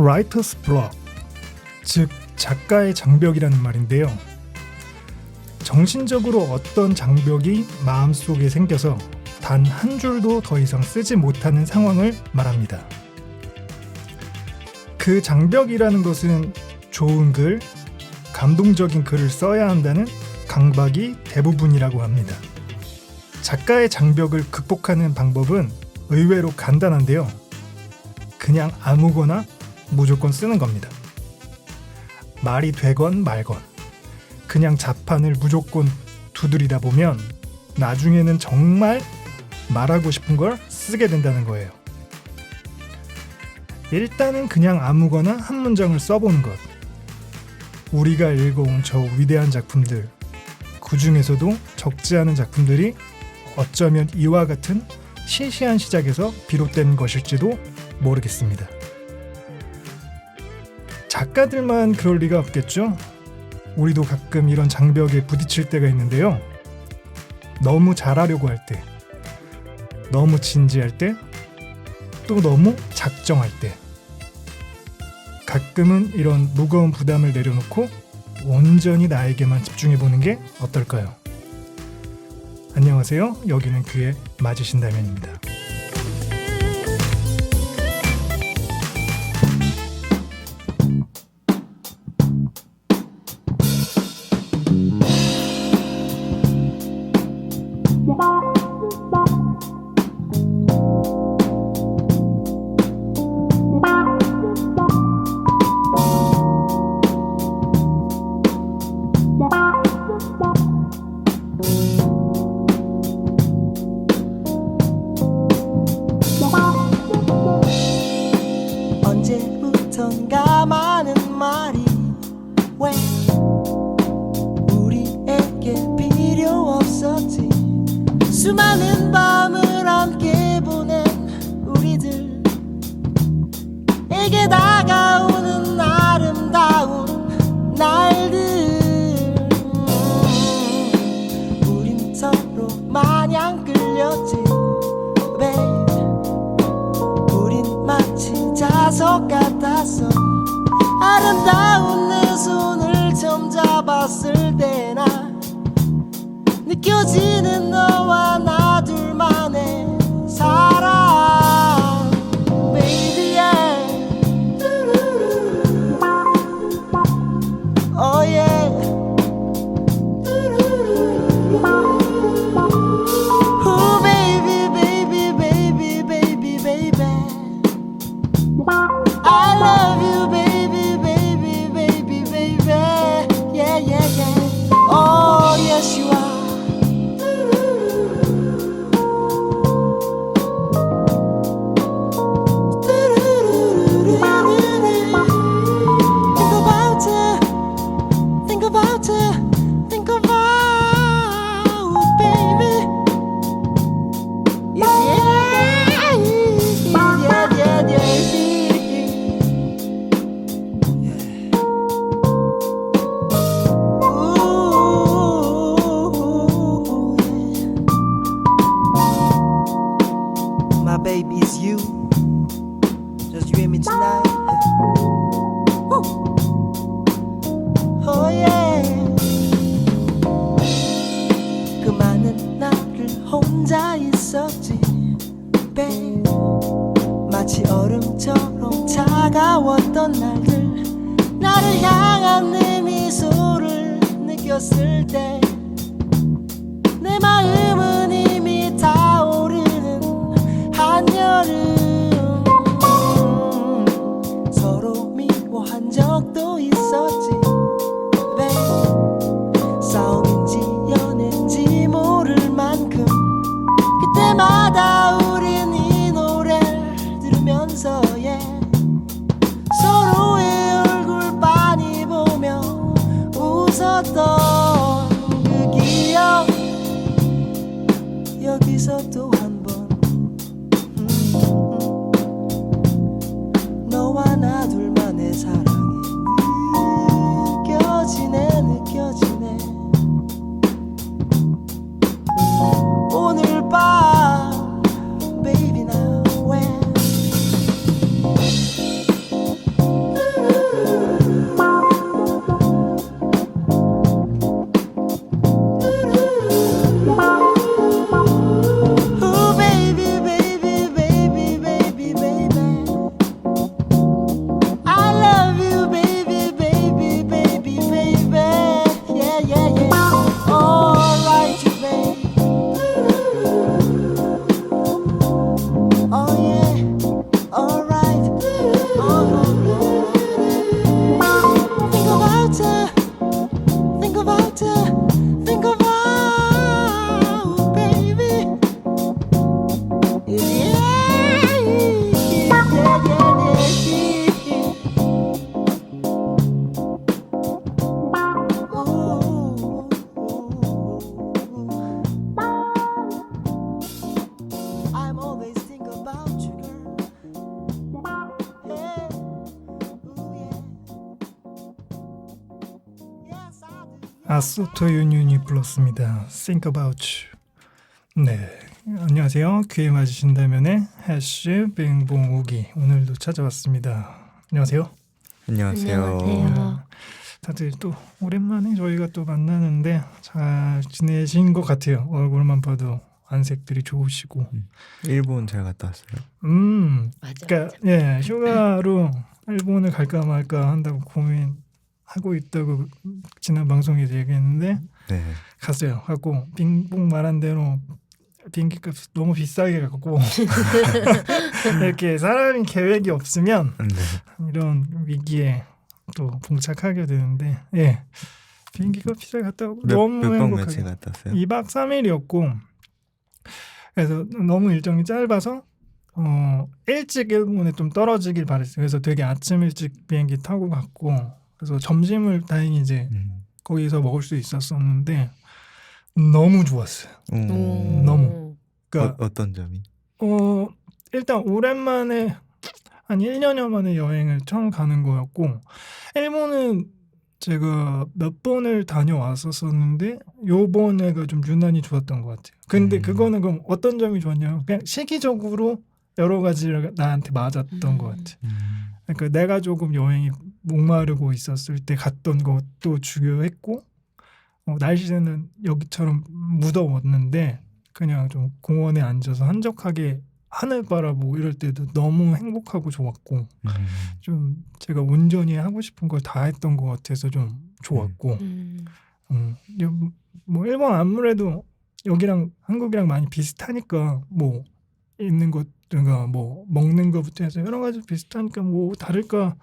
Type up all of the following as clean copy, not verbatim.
writer's block, 즉 작가의 장벽이라는 말인데요. 정신적으로 어떤 장벽이 마음속에 생겨서 단 한 줄도 더 이상 쓰지 못하는 상황을 말합니다. 그 장벽이라는 것은 좋은 글, 감동적인 글을 써야 한다는 강박이 대부분이라고 합니다. 작가의 장벽을 극복하는 방법은 의외로 간단한데요. 그냥 아무거나 무조건 쓰는 겁니다. 말이 되건 말건 그냥 자판을 무조건 두드리다 보면 나중에는 정말 말하고 싶은 걸 쓰게 된다는 거예요. 일단은 그냥 아무거나 한 문장을 써보는 것. 우리가 읽어온 저 위대한 작품들, 그 중에서도 적지 않은 작품들이 어쩌면 이와 같은 시시한 시작에서 비롯된 것일지도 모르겠습니다. 작가들만 그럴 리가 없겠죠? 우리도 가끔 이런 장벽에 부딪힐 때가 있는데요. 너무 잘하려고 할 때, 너무 진지할 때, 또 너무 작정할 때, 가끔은 이런 무거운 부담을 내려놓고 온전히 나에게만 집중해보는 게 어떨까요? 안녕하세요. 여기는 귀에 맞으신다면입니다. 언제부턴가 많은 말이 왜 우리에게 필요 없었지. 수많은 밤을 함께 보낸 우리들에게 다가오는 아름다운 날들. 우린 서로 마냥 끌렸지 babe. 우린 마치 자석 같았어. 아름다운 내 손을 처음 잡았을 때나 느껴지는 너와 나 둘만의 사랑 baby yeah. Oh yeah. Oh baby baby baby baby baby I love you baby baby baby baby yeah yeah yeah. Oh yes you are. Think about it, think about it, baby. Yeah, yeah, yeah, yeah, yeah. Ooh, yeah. My baby is you, just you and me tonight. Woo. Oh yeah. 그 많은 날을 혼자 있었지 babe. 마치 얼음처럼 차가웠던 날들. 나를 향한 내 미소를 느꼈을 때 내 마음은 이미 타오르는 한여름. 서로 미워한 적도 있었지 싸움인지 연애인지 모를 만큼 그때마다 우린 이 노래를 들으면서 yeah. 서로의 얼굴 빤히 보며 웃었던 그 기억 여기서 또 한 번 너와 나 둘만의 사랑이 느껴지네 오늘 밤 baby now when 아소토 유니온이 불렀습니다. Think About You. 네, 안녕하세요. 귀에 맞으신다면의 해시 빙봉 우기 오늘도 찾아왔습니다. 안녕하세요. 안녕하세요. 다들 또 오랜만에 저희가 또 만나는데 잘 지내신 것 같아요. 얼굴만 봐도 안색들이 좋으시고. 일본 잘 갔다 왔어요. 맞아. 그러니까 예, 휴가로 일본을 갈까 말까 한다고 고민하고 있다고 지난 방송에서 얘기했는데 네. 갔어요. 하고 빙봉 말한 대로 비행기값 너무 비싸게 갖고 이렇게 사람이 계획이 없으면 네. 이런 위기에 또 봉착하게 되는데 예 비행기가 비싸게 갔다 오고 너무 몇박 행복하게 며칠 갔다 왔어요? 2박 3일이었고 그래서 너무 일정이 짧아서 일찍 일본에 좀 떨어지길 바랬어요. 그래서 되게 아침 일찍 비행기 타고 갔고 그래서 점심을 다행히 이제 거기서 먹을 수 있었었는데 너무 좋았어요. 너무. 그러니까 어떤 점이? 일단 오랜만에 한 1년여 만에 여행을 처음 가는 거였고 일본은 제가 몇 번을 다녀왔었었는데 요번에가 좀 유난히 좋았던 것 같아요. 근데 그거는 그럼 어떤 점이 좋았냐면 그냥 시기적으로 여러 가지가 나한테 맞았던 것 같아요. 그러니까 내가 조금 여행이 목마르고 있었을 때 갔던 것도 중요했고 날씨는 여기처럼 무더웠는데 그냥 좀 공원에 앉아서 한적하게 하늘 바라보고 이럴 때도 너무 행복하고 좋았고 좀 제가 온전히 하고 싶은 걸 다 했던 것 같아서 좀 좋았고 뭐 일본 아무래도 여기랑 한국이랑 많이 비슷하니까 뭐 있는 것들과 뭐 먹는 것부터 해서 여러 가지 비슷하니까 뭐 다를까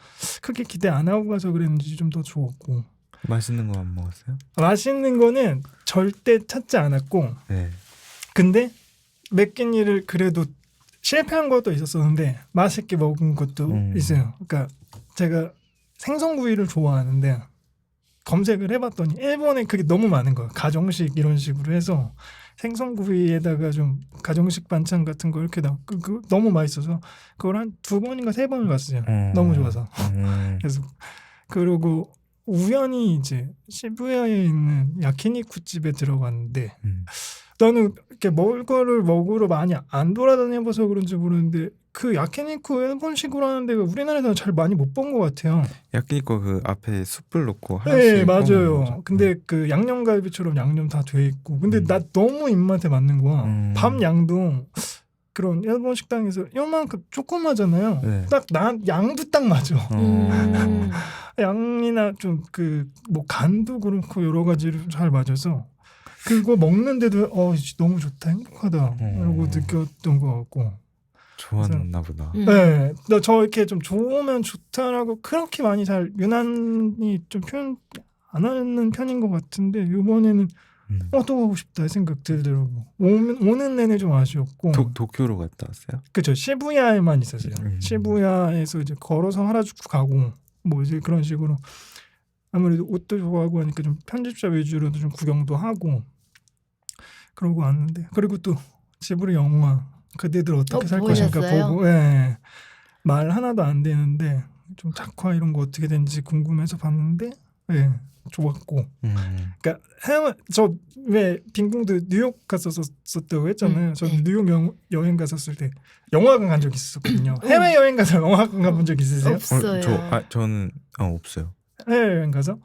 크게 기대 안 하고 가서 그랬는지 좀 더 좋았고 맛있는 거 안 먹었어요? 맛있는 거는 절대 찾지 않았고 네. 근데 맡긴 일을 그래도 실패한 것도 있었었는데 맛있게 먹은 것도 있어요. 그러니까 제가 생선구이를 좋아하는데 검색을 해봤더니 일본에 그게 너무 많은 거예요. 가정식 이런 식으로 해서 생선구이에다가 좀 가정식 반찬 같은 거 이렇게 너무 맛있어서 그걸 한 2번인가 3번을 갔어요. 너무 좋아서. 그래서 그러고 우연히 이제 시부야에 있는 야키니쿠 집에 들어갔는데 나는 이렇게 먹을 거를 먹으러 많이 안 돌아다녀봐서 그런지 모르는데 그 야키니쿠 일본식으로 하는 데가 우리나라에서는 잘 많이 못 본 것 같아요. 야끼니쿠 그 앞에 숯불 놓고 하나씩 네 맞아요. 먹는 근데 그 양념갈비처럼 양념 다 돼 있고 근데 나 너무 입맛에 맞는 거야. 밥 양도 그런 일본 식당에서 요만큼 조그마잖아요. 네. 딱 양도 딱 맞아. 양이나 좀 그 뭐 간도 그렇고 여러 가지로 잘 맞아서 그거 먹는데도 너무 좋다 행복하다 이러고 느꼈던 것 같고 좋았나 보다. 네, 저 이렇게 좀 좋으면 좋다라고 그렇게 많이 잘 유난히 좀 표현 안 하는 편인 것 같은데 이번에는 또 가고 싶다 생각 들더라고. 오는 내내 좀 아쉬웠고 도쿄로 갔다 왔어요? 그쵸 시부야에만 있었어요. 시부야에서 이제 걸어서 하라주쿠 가고 뭐 이제 그런 식으로 아무래도 옷도 좋아하고 하니까 좀 편집자 위주로도 좀 구경도 하고 그러고 왔는데 그리고 또 지브리 영화 그대들 어떻게 살 것인가 보셨어요? 보고 예. 말 하나도 안 되는데 좀 작화 이런 거 어떻게 되는지 궁금해서 봤는데 예. 좋았고 그러니까 저 왜 빙봉도 뉴욕 갔었다고 했잖아요. 저는 뉴욕 여행 갔었을 때 영화관 간 적 있었거든요. 해외 여행 가서 영화관 가본 적 있으세요? 없어요. 저는 없어요. 해외여행 가서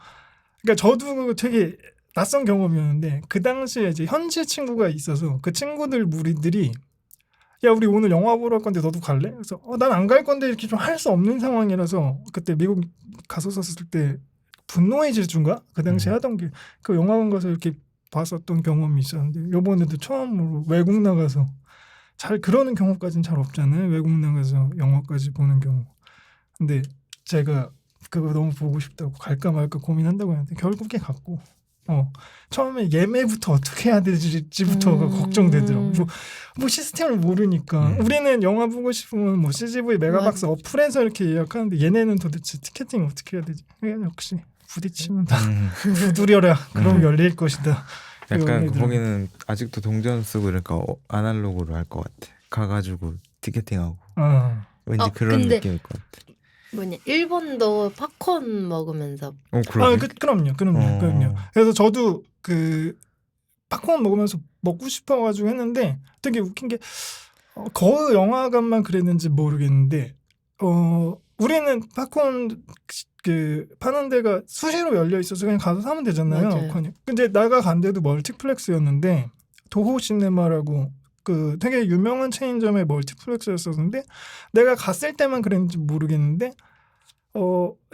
그러니까 저도 되게 낯선 경험이었는데 그 당시에 이제 현지 친구가 있어서 그 친구들 무리들이 야 우리 오늘 영화 보러 갈 건데 너도 갈래? 그래서 난 안 갈 건데 이렇게 좀 할 수 없는 상황이라서 그때 미국 갔었을 때 분노의 질주인가? 그 당시에 하던 게 그 영화관 가서 이렇게 봤었던 경험이 있었는데 이번에도 처음으로 외국 나가서 잘 그러는 경우까지는 잘 없잖아요. 외국 나가서 영화까지 보는 경우. 근데 제가 그거 너무 보고 싶다고 갈까 말까 고민한다고 했는데 결국에 갔고 처음에 예매부터 어떻게 해야 되지부터가 걱정되더라고. 뭐 시스템을 모르니까 우리는 영화 보고 싶으면 뭐 CGV 메가박스 어플에서 이렇게 예약하는데 얘네는 도대체 티켓팅 어떻게 해야 되지? 역시 부딪히면 다 두드려라. 그럼 열릴 것이다. 약간 거기는 아직도 동전 쓰고 그러니까 아날로그로 할 것 같아. 가가지고 티켓팅하고 왠지 그런 근데 느낌일 것 같아. 뭐냐 일본도 팝콘 먹으면서 그러게. 그럼요. 어. 그럼요. 그래서 저도 그 팝콘 먹으면서 먹고 싶어가지고 했는데 되게 웃긴 게 거의 영화관만 그랬는지 모르겠는데 우리는 팝콘 그 파는 데가 수시로 열려 있어서 그냥 가서 사면 되잖아요. 맞아요. 근데 내가 간 데도 멀티플렉스였는데 도호 시네마라고 그 되게 유명한 체인점의 멀티플렉스였었는데 내가 갔을 때만 그랬는지 모르겠는데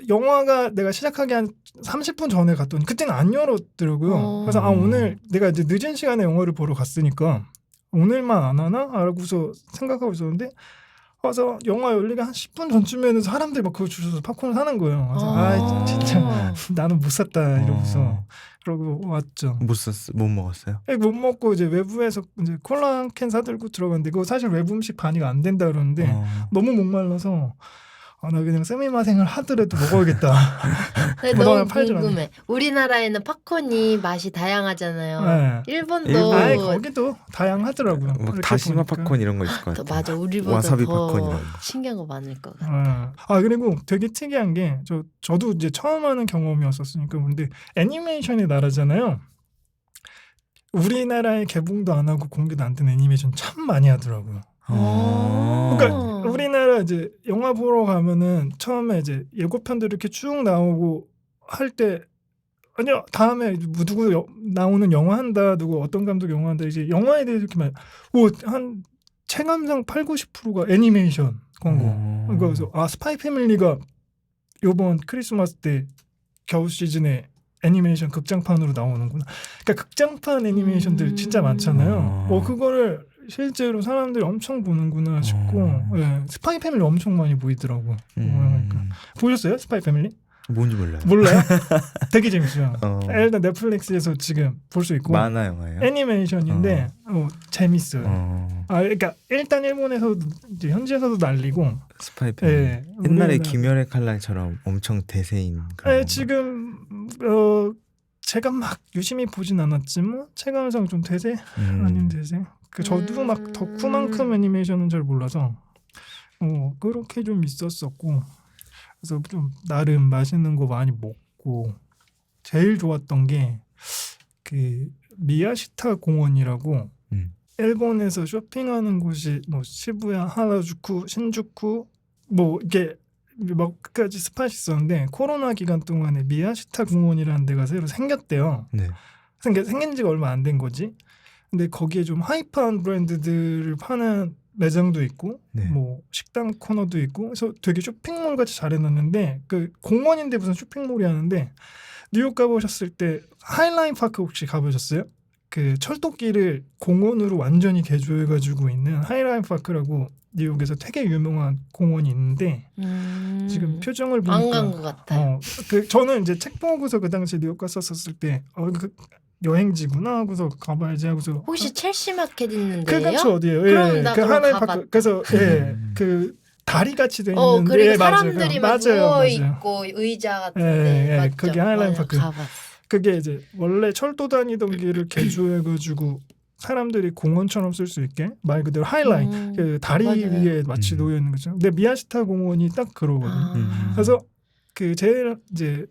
영화가 내가 시작하기 한 30분 전에 갔더니 그때는 안 열었더라고요. 그래서 오늘 내가 이제 늦은 시간에 영화를 보러 갔으니까 오늘만 안 하나? 라고서 생각하고 있었는데 와서 영화 열리기 한 10분 전쯤에는 사람들이 막 그거 주셔서 팝콘을 사는 거예요. 그래서 진짜 나는 못 샀다 이러면서 그러고 왔죠. 못 먹었어요? 못 먹고 이제 외부에서 이제 콜라 한 캔 사들고 들어갔는데 그거 사실 외부 음식 반이가 안 된다 그러는데 너무 목말라서 나 그냥 세미마생을 하더라도 먹어야겠다. 근데 그동안 너무 팔질 않네. 궁금해. 우리나라에는 팝콘이 맛이 다양하잖아요. 네. 일본도 아예 거기도 다양하더라고요. 막 이렇게 다시마 보니까. 팝콘 이런 거 있을 것 같아. 맞아 우리보다 와사비 더 팝콘 이런 거. 신기한 거 많을 것 같아. 그리고 되게 특이한 게 저도 이제 처음 하는 경험이었었으니까 근데 애니메이션의 나라잖아요. 우리나라에 개봉도 안 하고 공개도 안 된 애니메이션 참 많이 하더라고요. 그러니까 우리나라 이제 영화 보러 가면은 처음에 이제 예고편들 이렇게 쭉 나오고 할 때 아니요 다음에 누구 나오는 영화 한다 누구 어떤 감독 영화 한다 이제 영화에 대해서 이렇게 한 체감상 80~90%가 애니메이션 광고. 그래서 스파이 패밀리가 요번 크리스마스 때 겨울 시즌에 애니메이션 극장판으로 나오는구나. 그러니까 극장판 애니메이션들 진짜 많잖아요. 그거를 실제로 사람들이 엄청 보는구나 싶고 스파이 패밀리 엄청 많이 보이더라고. 그러니까. 보셨어요? 스파이 패밀리? 뭔지 몰라요. 몰라요? 되게 재밌어요. 일단 넷플릭스에서 지금 볼 수 있고 만화 영화예요? 애니메이션인데 재밌어요. 그러니까 일단 일본에서도 이제 현지에서도 날리고 스파이 패밀리. 옛날에 우리나라- 김열의 칼날처럼 엄청 대세인 그런 건가요? 지금 제가 막 유심히 보진 않았지만 체감상 좀 대세 아닌 대세. 저도 막 덕후만큼 애니메이션은 잘 몰라서 그렇게 좀 있었었고 그래서 좀 나름 맛있는 거 많이 먹고 제일 좋았던 게 그 미야시타 공원이라고 일본에서 쇼핑하는 곳이 뭐 시부야, 하라주쿠, 신주쿠 뭐 이게 몇 가지 스팟이 있었는데 코로나 기간 동안에 미야시타 공원이라는 데가 새로 생겼대요. 네. 생긴 지가 얼마 안 된 거지. 근데 거기에 좀 하이파한 브랜드들을 파는 매장도 있고 네. 뭐 식당 코너도 있고 그래서 되게 쇼핑몰 같이 잘 해놨는데 그 공원인데 무슨 쇼핑몰이 하는데 뉴욕 가보셨을 때 하이라인 파크 혹시 가보셨어요? 그 철도길을 공원으로 완전히 개조해가지고 있는 하이라인 파크라고 뉴욕에서 되게 유명한 공원이 있는데 지금 표정을 보니까 안 간 것 같아요. 저는 이제 책 보고서 그 당시 뉴욕 갔었을 때 그 여행지구나 하고서 가봐야지 하고서 혹시 첼시 마켓 있는 그 데예요? 근처 어디예요? 그럼 나 그 그럼 하나의 가봤다. 파크 그래서 그 다리 같이 돼 있는데 그리고 맞아요. 사람들이 막 누워 맞아요. 있고 의자 같은데 맞죠? 그게 하이라인 맞아, 파크. 가봤어. 그게 이제 원래 철도 다니던 길을 개조해가지고 사람들이 공원처럼 쓸 수 있게 말 그대로 하이라인 그 다리 맞아요. 위에 마치 놓여 있는 거죠. 근데 미야시타 공원이 딱 그러거든요. 그래서 그 제일 이제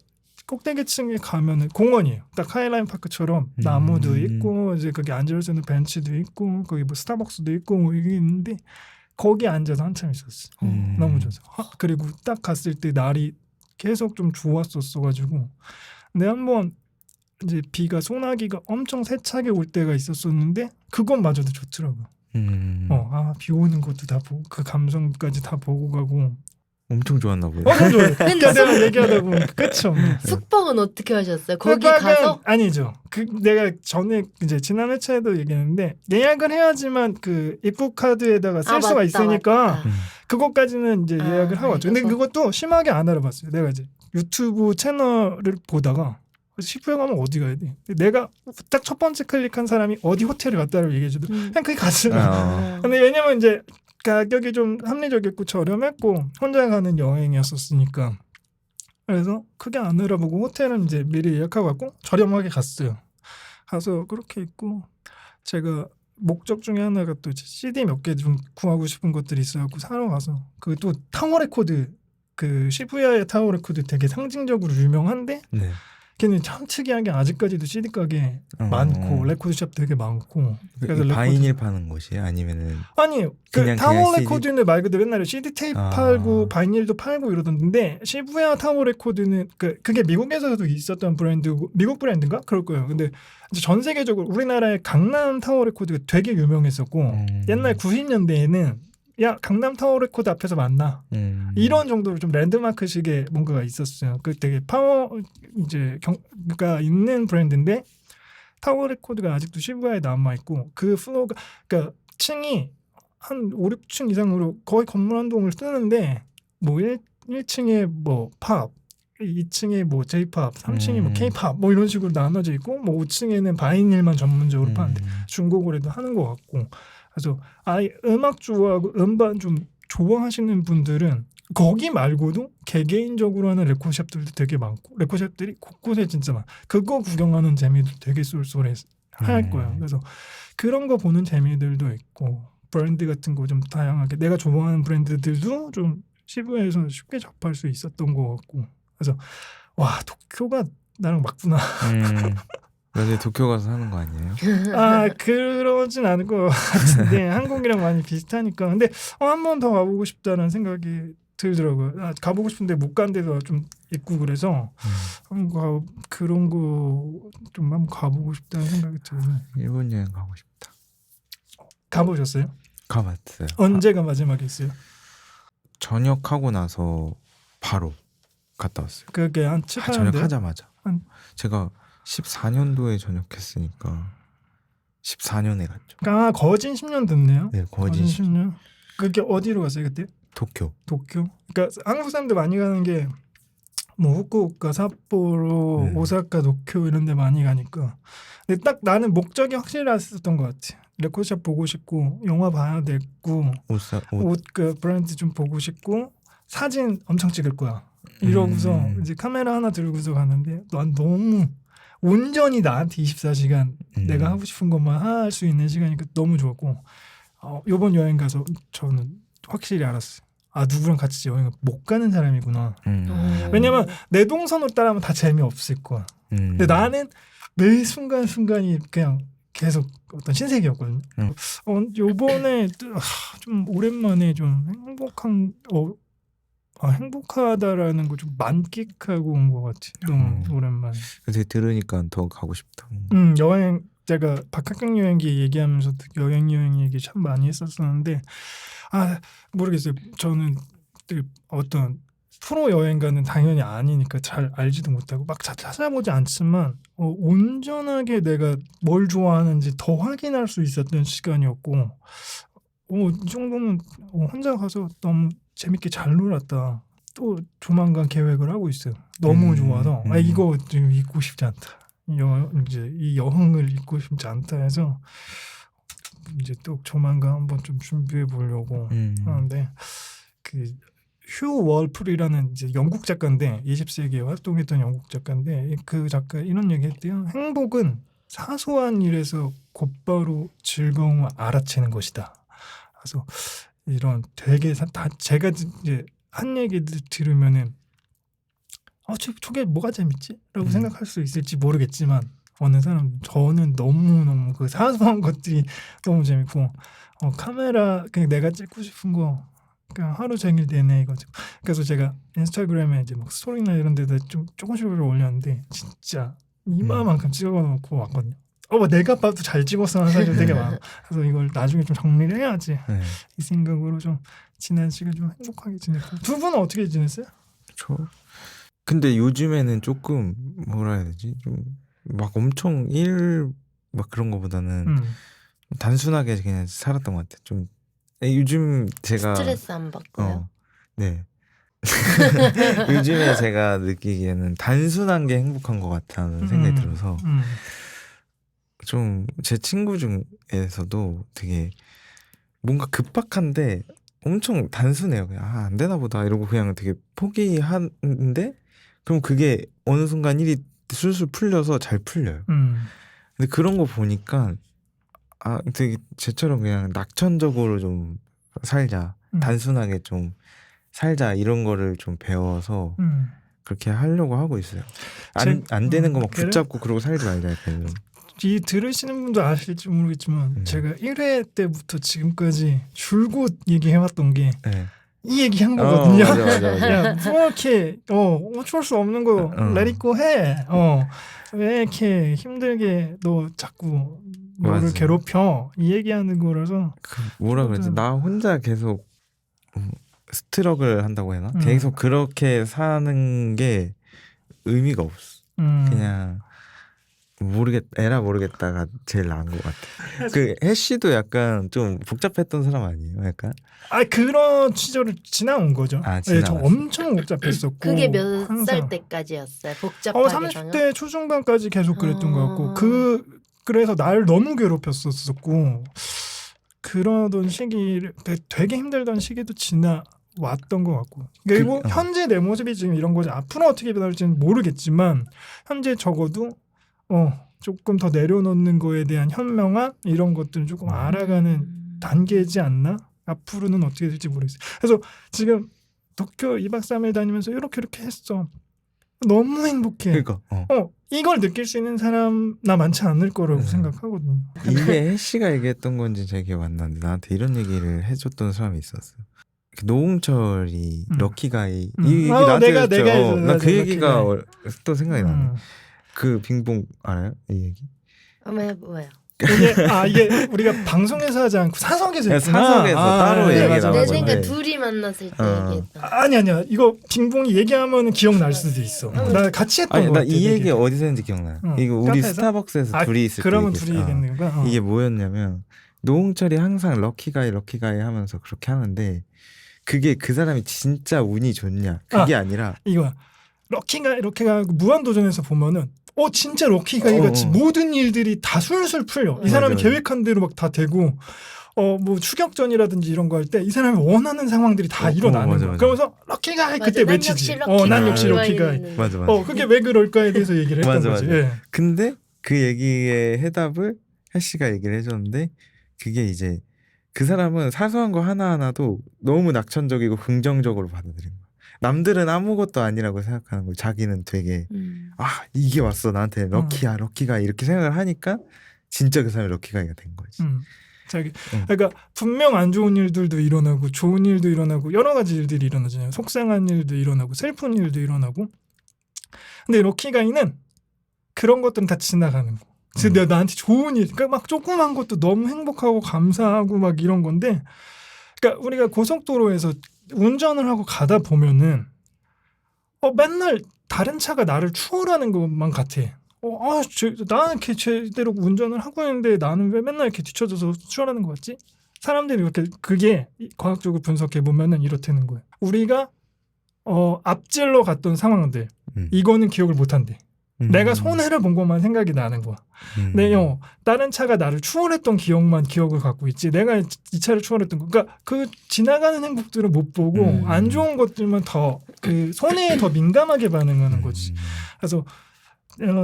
꼭대기층에 가면은 공원이에요. 딱 하이라인 파크처럼 나무도 있고 이제 거기 앉을 수 있는 벤치도 있고 거기 뭐 스타벅스도 있고 뭐 이게 있는데 거기 앉아서 한참 있었어. 너무 좋았어. 그리고 딱 갔을 때 날이 계속 좀 좋았었어가지고 근데 한번 이제 비가 소나기가 엄청 세차게 올 때가 있었었는데 그것마저도 좋더라고요. 비 오는 것도 다 보고 그 감성까지 다 보고 가고 엄청 좋았나 보요. 너무 좋아요. 그러니까 내가 얘기하다 보면 끝이 없네. 숙박은 어떻게 하셨어요? 거기 숙박은 가서? 아니죠. 내가 전에 이제 지난 회차에도 얘기했는데 예약을 해야지만 그 입국 카드에다가 쓸 수가 맞다, 있으니까 맞다. 그것까지는 이제 예약을 하고 왔죠. 근데 알겠어. 그것도 심하게 안 알아봤어요. 내가 이제 유튜브 채널을 보다가 시부에 가면 어디 가야 돼? 내가 딱 첫 번째 클릭한 사람이 어디 호텔을 갔다고 얘기해주더라고. 그냥 거기 갔어요. 근데 왜냐면 이제 가격이 좀 합리적이었고 저렴했고 혼자 가는 여행이었었으니까 그래서 크게 안 알아보고 호텔은 이제 미리 예약하고 갔고 저렴하게 갔어요. 가서 그렇게 있고 제가 목적 중에 하나가 또 이제 CD 몇 개 좀 구하고 싶은 것들이 있어갖고 사러 가서 그 또 타워 레코드 그 시부야의 타워 레코드 되게 상징적으로 유명한데 네. 걔는 참 특이하게 아직까지도 CD 가게 많고 레코드숍 되게 많고 그래서 바이닐 파는 곳이에요? 아니면은 아니 그 그냥 타워 CD? 레코드는 말 그대로 옛날에 CD 테이프 아. 팔고 바이닐도 팔고 이러던데 시부야 타워 레코드는 그게 미국에서도 있었던 브랜드고 미국 브랜드인가 그럴 거예요. 근데 이제 전 세계적으로 우리나라의 강남 타워 레코드가 되게 유명했었고 옛날 90년대에는 야 강남 타워 레코드 앞에서 만나 이런 정도로 좀 랜드마크식의 뭔가가 있었어요. 그 되게 파워 이제 경가 있는 브랜드인데 타워 레코드가 아직도 시부야에 남아 있고 그 플로어가 그러니까 층이 한 5, 6층 이상으로 거의 건물 한 동을 쓰는데 뭐 1층에 뭐 팝, 2층에 뭐 J-팝, 3층에 뭐 K-팝 뭐 이런 식으로 나눠져 있고 뭐 5층에는 바이닐만 전문적으로 파는데 중고거래도 하는 것 같고 그래서 아예 음악 좋아하고 음반 좀 좋아하시는 분들은 거기 말고도 개개인적으로 하는 레코드샵들도 되게 많고 레코드샵들이 곳곳에 진짜 많아. 그거 구경하는 재미도 되게 쏠쏠해 할 거예요. 그래서 그런 거 보는 재미들도 있고 브랜드 같은 거 좀 다양하게 내가 좋아하는 브랜드들도 좀 시부야에서 쉽게 접할 수 있었던 것 같고 그래서 와 도쿄가 나랑 맞구나. 근데 도쿄 가서 사는 거 아니에요? 아 그러진 않을 것 같은데 한국이랑 많이 비슷하니까 근데 한 번 더 가보고 싶다는 생각이 들더라고요. 가보고 싶은데 못 간 데도 좀 있고 그래서 한번 그런 거 좀 한번 가보고 싶다는 생각이 들어요. 일본 여행 가고 싶다. 가보셨어요? 가봤어요. 언제가 마지막에 있어요? 전역하고 나서 바로 갔다 왔어요. 그게 한 7, 8년대? 전역하자마자. 한- 제가 14년도에 전역했으니까 14년에 갔죠. 아 거진 10년 됐네요. 네, 거진 거진 10년. 그게 어디로 갔어요 그때? 도쿄. 도쿄? 그러니까 한국 사람들 많이 가는 게 뭐 후쿠오카, 삿포로, 오사카, 도쿄 이런 데 많이 가니까 근데 딱 나는 목적이 확실했었던 것 같아. 레코드샵 보고 싶고 영화 봐야 됐고 옷 그 브랜드 좀 보고 싶고 사진 엄청 찍을 거야. 이러고서 이제 카메라 하나 들고서 가는데 난 너무 온전히 나한테 24시간 내가 하고 싶은 것만 할 수 있는 시간이니까 너무 좋았고 이번 여행 가서 저는 확실히 알았어요. 아 누구랑 같이 여행을 못 가는 사람이구나. 왜냐면 내 동선으로 따라하면 다 재미없을 거야. 근데 나는 매 순간순간이 그냥 계속 어떤 신세계였거든요. 요번에 좀 오랜만에 좀 행복하다라는 걸 좀 만끽하고 온 것 같아. 너무 오랜만에. 그래서 들으니까 더 가고 싶다. 여행 제가 박학경 여행기 얘기하면서 여행 얘기 참 많이 했었었는데 모르겠어요. 저는 어떤 프로 여행가는 당연히 아니니까 잘 알지도 못하고 막 찾아보지 않지만 온전하게 내가 뭘 좋아하는지 더 확인할 수 있었던 시간이었고 이 정도면 혼자 가서 너무 재밌게 잘 놀았다. 또 조만간 계획을 하고 있어요. 너무 좋아서 이거 좀 잊고 싶지 않다. 이제 이 여행을 잊고 싶지 않다 해서 이제 또 조만간 한번 좀 준비해 보려고 하는데 그 휴 월풀이라는 이제 영국 작가인데 20세기에 활동했던 영국 작가인데 그 작가 이런 얘기했대요. 행복은 사소한 일에서 곧바로 즐거움을 알아채는 것이다. 그래서 이런 되게 제가 이제 한 얘기들 들으면은 저게 뭐가 재밌지? 라고 생각할 수 있을지 모르겠지만 어느 사람 저는 너무너무 그 사소한 것들이 너무 재밌고 카메라 그냥 내가 찍고 싶은 거 그냥 하루 종일 내내 이거 그래서 제가 인스타그램에 이제 막 스토리나 이런 데다 좀 조금씩 올렸는데 진짜 이마만큼 찍어놓고 왔거든요. 내가 봐도 잘 찍었어 하는 사실 되게 많아. 그래서 이걸 나중에 좀 정리를 해야지 이 생각으로 좀 지난 시간 좀 행복하게 지냈고. 두 분은 어떻게 지냈어요? 근데 요즘에는 조금 뭐라 해야 되지? 좀 막 엄청 막 그런 거보다는 단순하게 그냥 살았던 것 같아요. 좀 요즘 제가 스트레스 안 받고요. 네. 요즘에 제가 느끼기에는 단순한 게 행복한 것 같다는 생각이 들어서 좀 제 친구 중에서도 되게 뭔가 급박한데 엄청 단순해요. 그냥 안 되나 보다 이러고 그냥 되게 포기하는데 그럼 그게 어느 순간 일이 술술 풀려서 잘 풀려요. 근데 그런 거 보니까 되게 쟤처럼 그냥 낙천적으로 좀 살자. 단순하게 좀 살자 이런 거를 좀 배워서 그렇게 하려고 하고 있어요. 안 되는 거 막 그래? 붙잡고 그러고 살지 말자 약간 이런. 이 들으시는 분도 아실지 모르겠지만 제가 1회 때부터 지금까지 줄곧 얘기해왔던 게 이 네. 얘기 한 거거든요. 맞아. 야, 뭐 이렇게 어쩔 수 없는 거 let it go 해. 왜 이렇게 힘들게 너 자꾸 너를 맞아. 괴롭혀 이 얘기하는 거라서 뭐라 그러지? 나 혼자 계속 스트럭을 한다고 해나? 계속 그렇게 사는 게 의미가 없어. 그냥 에라 모르겠다가 제일 나은 것 같아. 그 해시도 약간 좀 복잡했던 사람 아니에요? 약간? 그런 시절을 지나온 거죠. 아, 네, 저 지나왔어. 엄청 복잡했었고 그게 몇 살 항상 때까지였어요? 복잡하게 30대 초중반까지 계속 그랬던 것 같고 아. 그래서 날 너무 괴롭혔었고 그러던 시기를 되게 힘들던 시기도 지나왔던 것 같고 그리고 현재 내 모습이 지금 이런 거지 앞으로 어떻게 변할지는 모르겠지만 현재 적어도 조금 더 내려놓는 거에 대한 현명함 이런 것들은 조금 알아가는 단계이지 않나? 앞으로는 어떻게 될지 모르겠어요. 그래서 지금 도쿄 2박 3일 다니면서 이렇게 했어. 너무 행복해. 그러니까. 이걸 느낄 수 있는 사람 나 많지 않을 거라고 생각하거든요. 이게 해시가 얘기했던 건지 잘 기억 안 나는데 나한테 이런 얘기를 해줬던 사람이 있었어. 노홍철이 럭키가이 이 얘기 나한테 했죠. 나 그 얘기가 또 생각이 나네. 그 빙봉 알아요? 이 얘기? 한번 해봐요. 이게 우리가 방송에서 하지 않고 사석에서 했구나. 사석에서 따로 얘기 맞아, 내 나왔는데. 생각 둘이 만났을 때 얘기했다. 아니야. 이거 빙봉이 얘기하면 기억날 수도 있어. 나 같이 했던 거 같아. 나 이 얘기 어디서 했는지 기억나요. 이거 우리 카페에서? 스타벅스에서 둘이 있을 때 그러면 얘기했어. 둘이 얘기했는 거야. 이게 뭐였냐면 노홍철이 항상 럭키가이 하면서 그렇게 하는데 그게 그 사람이 진짜 운이 좋냐 그게 아니라 이거야. 럭키가 무한도전에서 보면은 진짜 럭키가이 같이 모든 일들이 다 술술 풀려. 이 사람이 맞아. 계획한 대로 막 다 되고 뭐 추격전이라든지 이런 거 할 때 이 사람이 원하는 상황들이 다 일어나는 맞아, 거야. 맞아. 그러면서 럭키가이 그때 난 외치지. 역시 난 역시 럭키가이. 맞아. 그게 왜 그럴까에 대해서 얘기를 했던 맞아, 거지. 맞아. 예. 근데 그 얘기의 해답을 해시가 얘기를 해줬는데 그게 이제 그 사람은 사소한 거 하나하나도 너무 낙천적이고 긍정적으로 받아들인 거야. 남들은 아무것도 아니라고 생각하는 거 자기는 되게 이게 왔어 나한테 럭키가 이렇게 생각을 하니까 진짜 그 사람이 럭키가이가 된 거지. 그러니까 분명 안 좋은 일들도 일어나고 좋은 일도 일어나고 여러 가지 일들이 일어나잖아요. 속상한 일도 일어나고 슬픈 일도 일어나고. 근데 럭키가이는 그런 것들은 다 지나가는 거. 내가 나한테 좋은 일, 그러니까 막 조그만 것도 너무 행복하고 감사하고 막 이런 건데, 그러니까 우리가 고속도로에서 운전을 하고 가다 보면은 맨날 다른 차가 나를 추월하는 것만 같아. 나는 이렇게 제대로 운전을 하고 있는데 나는 왜 맨날 이렇게 뒤쳐져서 추월하는 것 같지? 사람들이 이렇게 그게 과학적으로 분석해 보면은 이렇다는 거예요. 우리가 앞질러 갔던 상황들 이거는 기억을 못 한대. 내가 손해를 본 것만 생각이 나는 거야. 다른 차가 나를 추월했던 기억만 기억을 갖고 있지. 내가 이 차를 추월했던 거. 그러니까 그 지나가는 행복들을 못 보고 안 좋은 것들만 더 그 손해에 더 민감하게 반응하는 거지. 그래서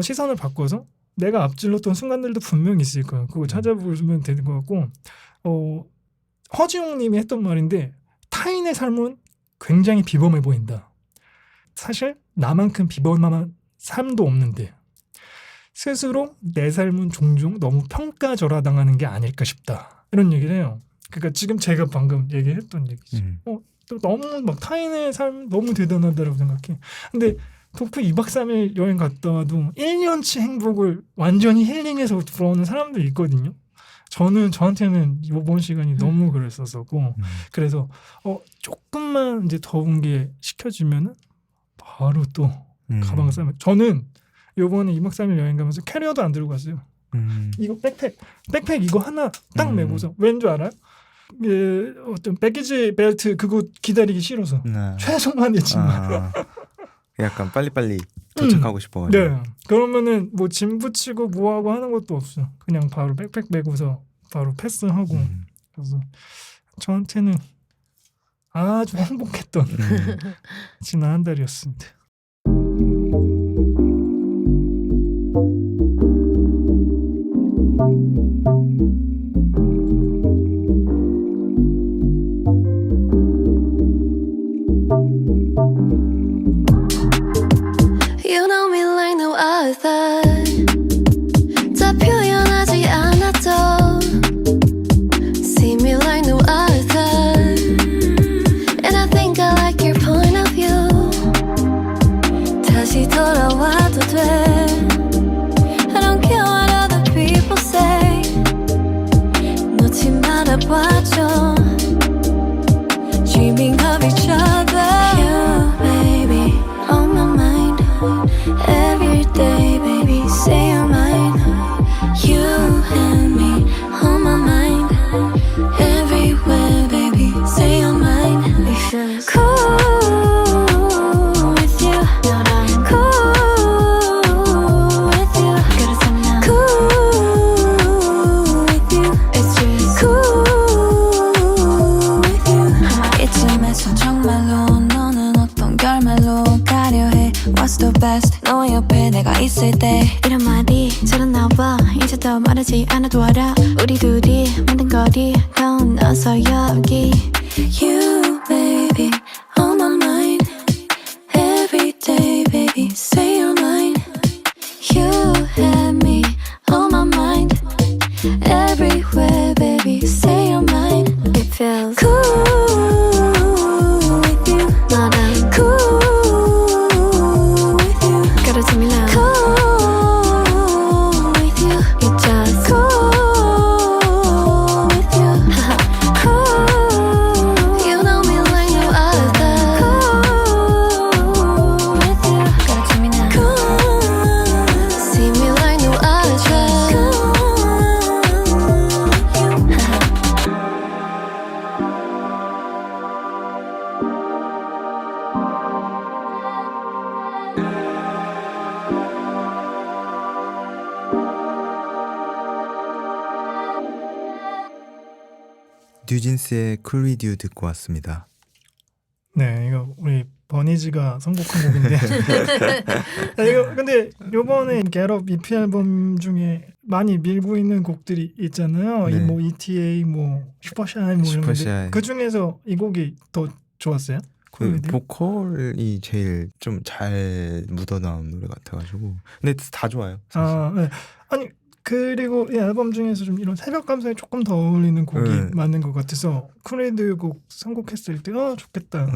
시선을 바꿔서 내가 앞질렀던 순간들도 분명히 있을 거야. 그거 찾아보면 되는 것 같고 허지웅님이 했던 말인데 타인의 삶은 굉장히 비범해 보인다. 사실 나만큼 비범한 삶도 없는데 스스로 내 삶은 종종 너무 평가절하당하는 게 아닐까 싶다. 이런 얘기를 해요. 그러니까 지금 제가 방금 얘기했던 얘기지. 또 너무 막 타인의 삶 너무 대단하다고 생각해. 근데 도쿄 2박 3일 여행 갔다 와도 1년치 행복을 완전히 힐링해서 돌아오는 사람도 있거든요. 저한테는 이번 시간이 너무 그랬었고 그래서 조금만 이제 더운 게 식혀지면은 바로 또 가방 싸면 저는 요번에 2박 3일 여행 가면서 캐리어도 안 들고 갔어요. 이거 백팩 이거 하나 딱 메고서 왠 줄 알아요? 어떤 패키지 벨트 그거 기다리기 싫어서 최소한의 짐만 약간 빨리빨리 도착하고 싶어가지고. 네. 그러면은 뭐 짐 붙이고 뭐하고 하는 것도 없어. 그냥 바로 백팩 메고서 바로 패스하고 그래서 저한테는 아주 행복했던 지난 한 달이었습니다. 다 표현하지 않아도 See me like no other And I think I like your point of view 다시 돌아와도 돼 I don't care what other people say 놓지 말아봐줘 Dreaming of each other You baby on my mind Every day baby say you're mine You and me on my mind Everywhere baby say you're mine It feels cool with you Cool with you Cool with you It's just cool with you 이쯤에서 정말로 너는 어떤 결말로 가려 해 What's the best 너의 옆에 내가 있을 때 이런 말이 잘 나와 이제 더 말하지 않아도 알아 우리 둘이 만든 거리 더 넣어서 여기 You baby on my mind Every day baby say you're mine You and me on my mind Everywhere baby say you're mine It feels Cool with you 너랑 Cool with you Gotta tell me now Cool with you It just Cool with you Cool You know me like no other Cool with you Gotta tell me now Cool See me like no other 뉴진스의 쿨 위드 유 듣고 왔습니다. 네, 이거 우리 버니즈가 선곡한 곡인데 이거 근데 요번에 겟업 EP 앨범 중에 많이 밀고 있는 곡들이 있잖아요. 네. 이 뭐 ETA 뭐 슈퍼샤인 뭐 이런 건데 슈퍼샤인. 그 중에서 이 곡이 더 좋았어요? 그 콜리드? 보컬이 제일 좀 잘 묻어나온 노래 같아가지고 근데 다 좋아요. 사실. 아, 네. 아니 그리고 이 앨범 중에서 좀 이런 새벽 감성에 조금 더 어울리는 곡이 맞는 것 같아서 쿨레이드 곡 선곡했을 때 좋겠다.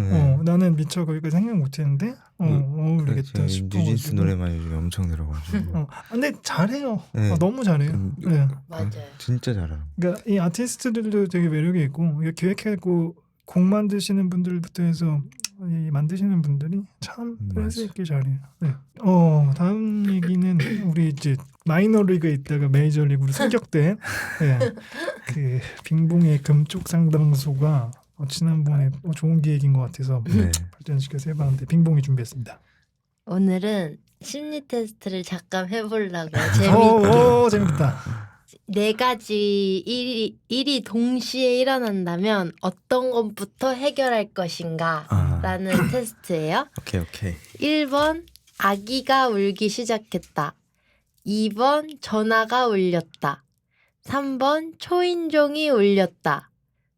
나는 미처 거기까지 생각 못했는데 어울리겠다 그렇죠. 싶어. 뉴진스 노래만 요즘 엄청 들어가지고. 근데 잘해요. 네. 너무 잘해요. 네. 맞아요. 진짜 잘해요. 그러니까 이 아티스트들도 되게 매력이 있고 이거 기획하고 곡 만드시는 분들부터 해서 이 만드시는 분들이 참 센스 있게 잘해요. 네. 다음 얘기는 우리 이제 마이너리그에 있다가 메이저리그로 승격된 그 빙봉의 금쪽 상당소가 지난번에 좋은 기획인 것 같아서 네. 발전시켜서 해봤는데 빙봉이 준비했습니다. 오늘은 심리 테스트를 잠깐 해보려고요. 재밌다. 네 가지 일이 동시에 일어난다면 어떤 것부터 해결할 것인가 라는 테스트예요. 오케이. 1번 아기가 울기 시작했다. 2번 전화가 울렸다. 3번 초인종이 울렸다.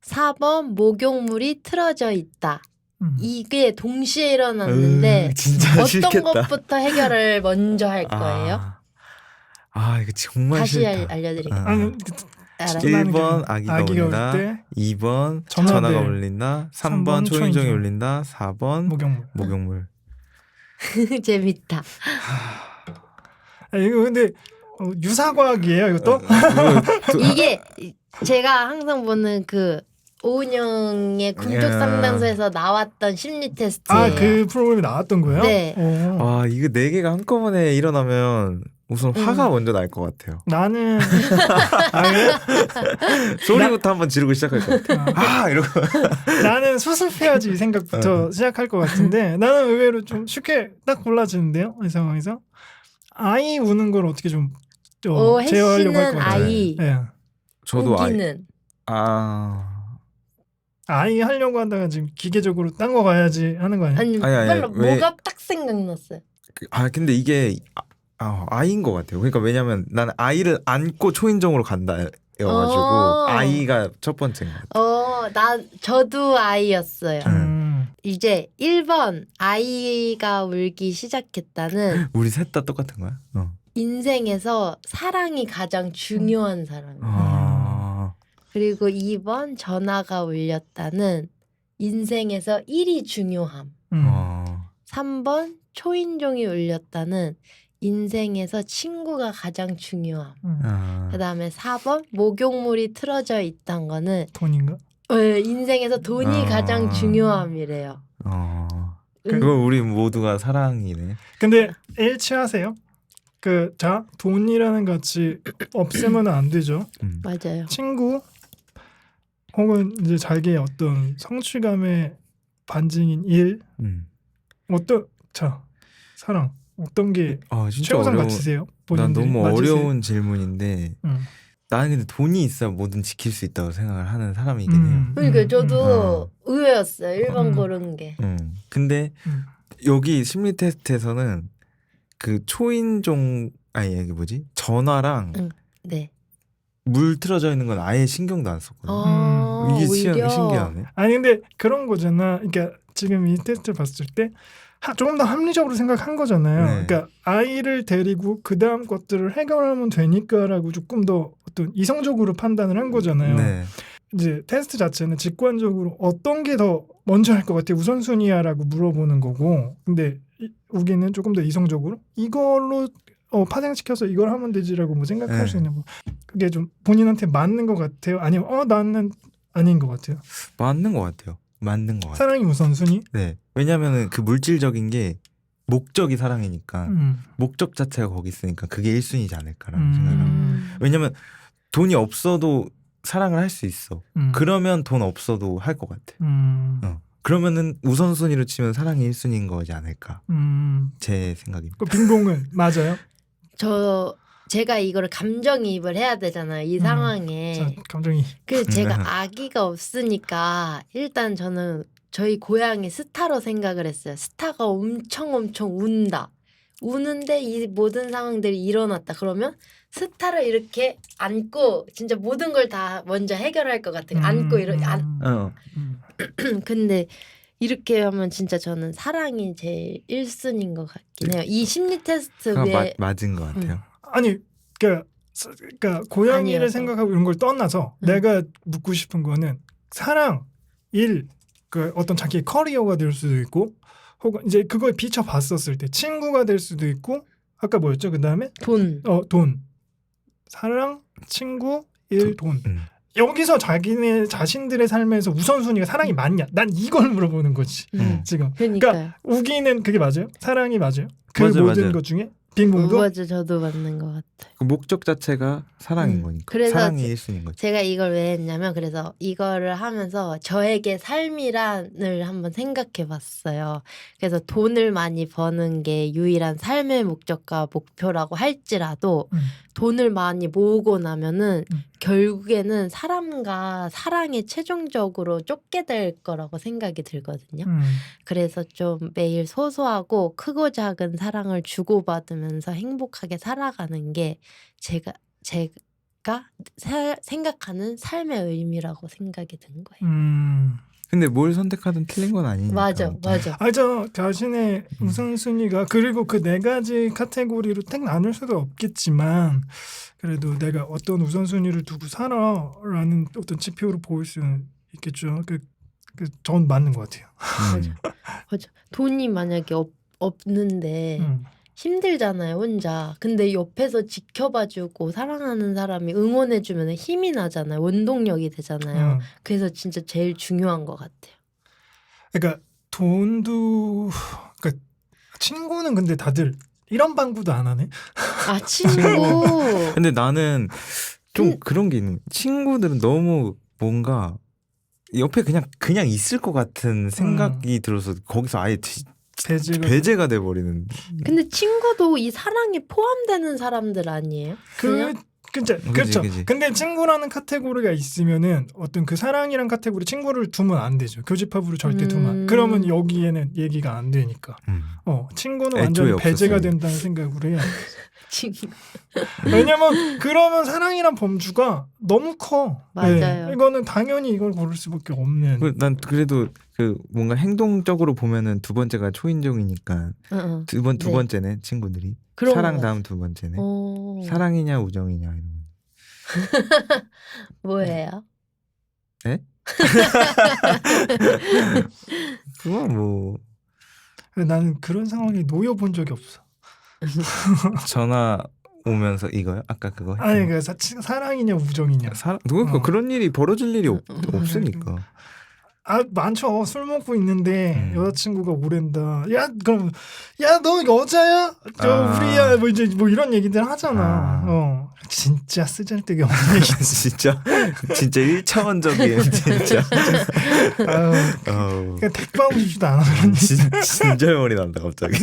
4번 목욕물이 틀어져 있다. 이게 동시에 일어났는데 진짜 어떤 싫겠다. 것부터 해결을 먼저 할 거예요? 이거 정말 다시 싫다. 알려드릴게요. 아니, 알아요. 1번 아기가 울 울린다. 때 2번 전화벨. 전화가 울린다. 3번 초인종이 초인종. 울린다. 4번 목욕물. 목욕물. 재밌다. 이거 근데 유사과학이에요 이것도? 이게 제가 항상 보는 그 오은영의 궁적 상담소에서 나왔던 심리 테스트예요. 그 프로그램이 나왔던 거예요? 네. 와 이거 4개가 한꺼번에 일어나면 우선 화가 먼저 날 것 같아요. 나는 소리부터 한번 지르고 시작할 것 같아요. 이러고. 나는 수습해야지 이 생각부터 시작할 것 같은데 나는 의외로 좀 쉽게 딱 골라지는데요 이 상황에서 아이 우는 걸 어떻게 좀 제어하려고 할 것 같아요. 아이. 네. 저도 우기는. 아이 하려고 하다가 지금 기계적으로 딴 거 가야지 하는 거 아니야? 아니 별로 왜- 뭐가 딱 생각났어요. 근데 이게 아이인 것 같아요. 그러니까 왜냐면 나는 아이를 안고 초인종으로 간다. 여가지고 아이가 첫 번째인 것 같아요. 저도 아이였어요. 음. 이제 1번 아이가 울기 시작했다는 우리 셋 다 똑같은 거야? 인생에서 사랑이 가장 중요한 사람이에요. 아, 그리고 2번 전화가 울렸다는 인생에서 일이 중요함. 아, 3번 초인종이 울렸다는 인생에서 친구가 가장 중요함. 아. 그다음에 4번 목욕물이 틀어져 있단 거는 돈인가? 인생에서 돈이 아. 가장 중요함이래요. 그거 우리 모두가 사랑이네. 근데 일치하세요? 자 돈이라는 가치 없애면 안 되죠. 맞아요. 친구 혹은 이제 자기의 어떤 성취감의 반증인 일 자 사랑 어떤 게 진짜 최우선 어려운. 가치세요? 난 본인들이 너무 맞으세요? 어려운 질문인데 나는 근데 돈이 있어야 뭐든 지킬 수 있다고 생각을 하는 사람이긴 해요. 그러니까 저도 음. 의외였어요. 1번 음. 고른 게. 근데 여기 심리 테스트에서는 그 초인종 아니 이게 뭐지? 전화랑 네. 물 틀어져 있는 건 아예 신경도 안 썼거든요. 이게 오히려 신기하네. 아니 근데 그런 거잖아. 그러니까 지금 이 테스트를 봤을 때 조금 더 합리적으로 생각한 거잖아요. 네. 그러니까 아이를 데리고 그 다음 것들을 해결하면 되니까라고 조금 더 어떤 이성적으로 판단을 한 거잖아요. 네. 이제 테스트 자체는 직관적으로 어떤 게 더 먼저 할 것 같아 우선순위야라고 물어보는 거고, 근데 우기는 조금 더 이성적으로 이걸로 파생시켜서 이걸 하면 되지라고 뭐 생각할 네. 수 있는 거. 그게 좀 본인한테 맞는 것 같아요. 아니면 나는 아닌 것 같아요. 맞는 것 같아요. 맞는 것 같아요. 사랑이 우선순위? 네. 왜냐면은 그 물질적인 게 목적이 사랑이니까 목적 자체가 거기 있으니까 그게 1순위지 않을까라는 생각을 합니다. 왜냐면 돈이 없어도 사랑을 할 수 있어. 그러면 돈 없어도 할 것 같아. 그러면은 우선순위로 치면 사랑이 1순위인 거지 않을까. 제 생각입니다. 그 빙봉은 맞아요? 제가 이거를 감정이입을 해야 되잖아요. 이 상황에. 자, 감정이. 그래서 제가 아기가 없으니까 일단 저는 저희 고양이 스타로 생각을 했어요. 스타가 엄청 운다. 우는데 이 모든 상황들이 일어났다. 그러면 스타를 이렇게 안고 진짜 모든 걸 다 먼저 해결할 것 같아요. 안고 근데 이렇게 하면 진짜 저는 사랑이 제일 1순위인 것 같긴 해요. 이 심리 테스트 왜 맞은 것 같아요. 아니 그러니까 고양이를 아니어서. 생각하고 이런 걸 떠나서 내가 묻고 싶은 거는 사랑, 일, 그 어떤 자기의 커리어가 될 수도 있고 혹은 이제 그거에 비춰봤었을 때 친구가 될 수도 있고 아까 뭐였죠? 그 다음에 돈. 돈, 사랑, 친구, 일, 돈. 여기서 자기네 자신들의 삶에서 우선순위가 사랑이 맞냐? 난 이걸 물어보는 거지 지금. 그러니까요. 그러니까 우기는 그게 맞아요? 사랑이 맞아요? 그 맞아요, 모든 맞아요. 것 중에 빙봉도 맞아, 저도 맞는 것 같아요. 그 목적 자체가 사랑인 거니까. 그래서 사랑이 1순위인 거죠. 제가 이걸 왜 했냐면 그래서 이거를 하면서 저에게 삶이란을 한번 생각해 봤어요. 그래서 돈을 많이 버는 게 유일한 삶의 목적과 목표라고 할지라도 돈을 많이 모으고 나면은 결국에는 사람과 사랑에 최종적으로 쫓게 될 거라고 생각이 들거든요. 그래서 좀 매일 소소하고 크고 작은 사랑을 주고받으면서 행복하게 살아가는 게 제가 생각하는 삶의 의미라고 생각이 든 거예요. 근데 뭘 선택하든 틀린 건 아니니까. 맞아. 알죠. 자신의 우선순위가 그리고 그 네 가지 카테고리로 딱 나눌 수도 없겠지만 그래도 내가 어떤 우선순위를 두고 살아라는 어떤 지표로 보일 수는 있겠죠. 전 맞는 것 같아요. 맞아. 돈이 만약에 없는데 힘들잖아요, 혼자. 근데 옆에서 지켜봐주고 사랑하는 사람이 응원해주면 힘이 나잖아요. 원동력이 되잖아요. 그래서 진짜 제일 중요한 것 같아요. 그러니까 돈도 그러니까 친구는 근데 다들 이런 방구도 안 하네. 아, 친구. 근데 나는 좀 그런 게 있는. 친구들은 너무 뭔가 옆에 그냥 있을 것 같은 생각이 들어서 거기서 아예 배제가 돼 버리는. 근데 친구도 이 사랑에 포함되는 사람들 아니에요? 그냥? 그렇죠. 그치. 근데 친구라는 카테고리가 있으면은 어떤 그 사랑이란 카테고리 친구를 두면 안 되죠. 교집합으로 절대 두면. 그러면 여기에는 얘기가 안 되니까. 친구는 완전히 애초에 배제가 없었어요. 된다는 생각으로 해야 돼. 친구. 왜냐면 그러면 사랑이란 범주가 너무 커. 맞아요. 이거는 당연히 이걸 고를 수밖에 없는. 난 그래도 그 뭔가 행동적으로 보면은 두 번째가 초인종이니까 응. 두 네. 번째네 친구들이. 그런 사랑 것 다음 두 번째네. 오. 사랑이냐 우정이냐 이런. 뭐예요? 에? 그건 뭐 나는 그런 상황에 놓여 본 적이 없어. 전화 오면서 이거요? 아까 그거 했던 아니 거? 그러니까 사랑이냐 우정이냐. 그러니까 어. 그런 일이 벌어질 일이 없으니까. 아 많죠. 술 먹고 있는데 음. 여자친구가 오랜다. 야 그럼 야 너 여자야? 저 아. 우리야 뭐 이제 뭐 이런 얘기들 하잖아. 아. 진짜 쓰잘데기 없는 얘기. 진짜 1차원적인 진짜. 아유, 어우. 그냥 택하고 싶지도 않아 그런 얘기. 진짜 머리 난다 갑자기.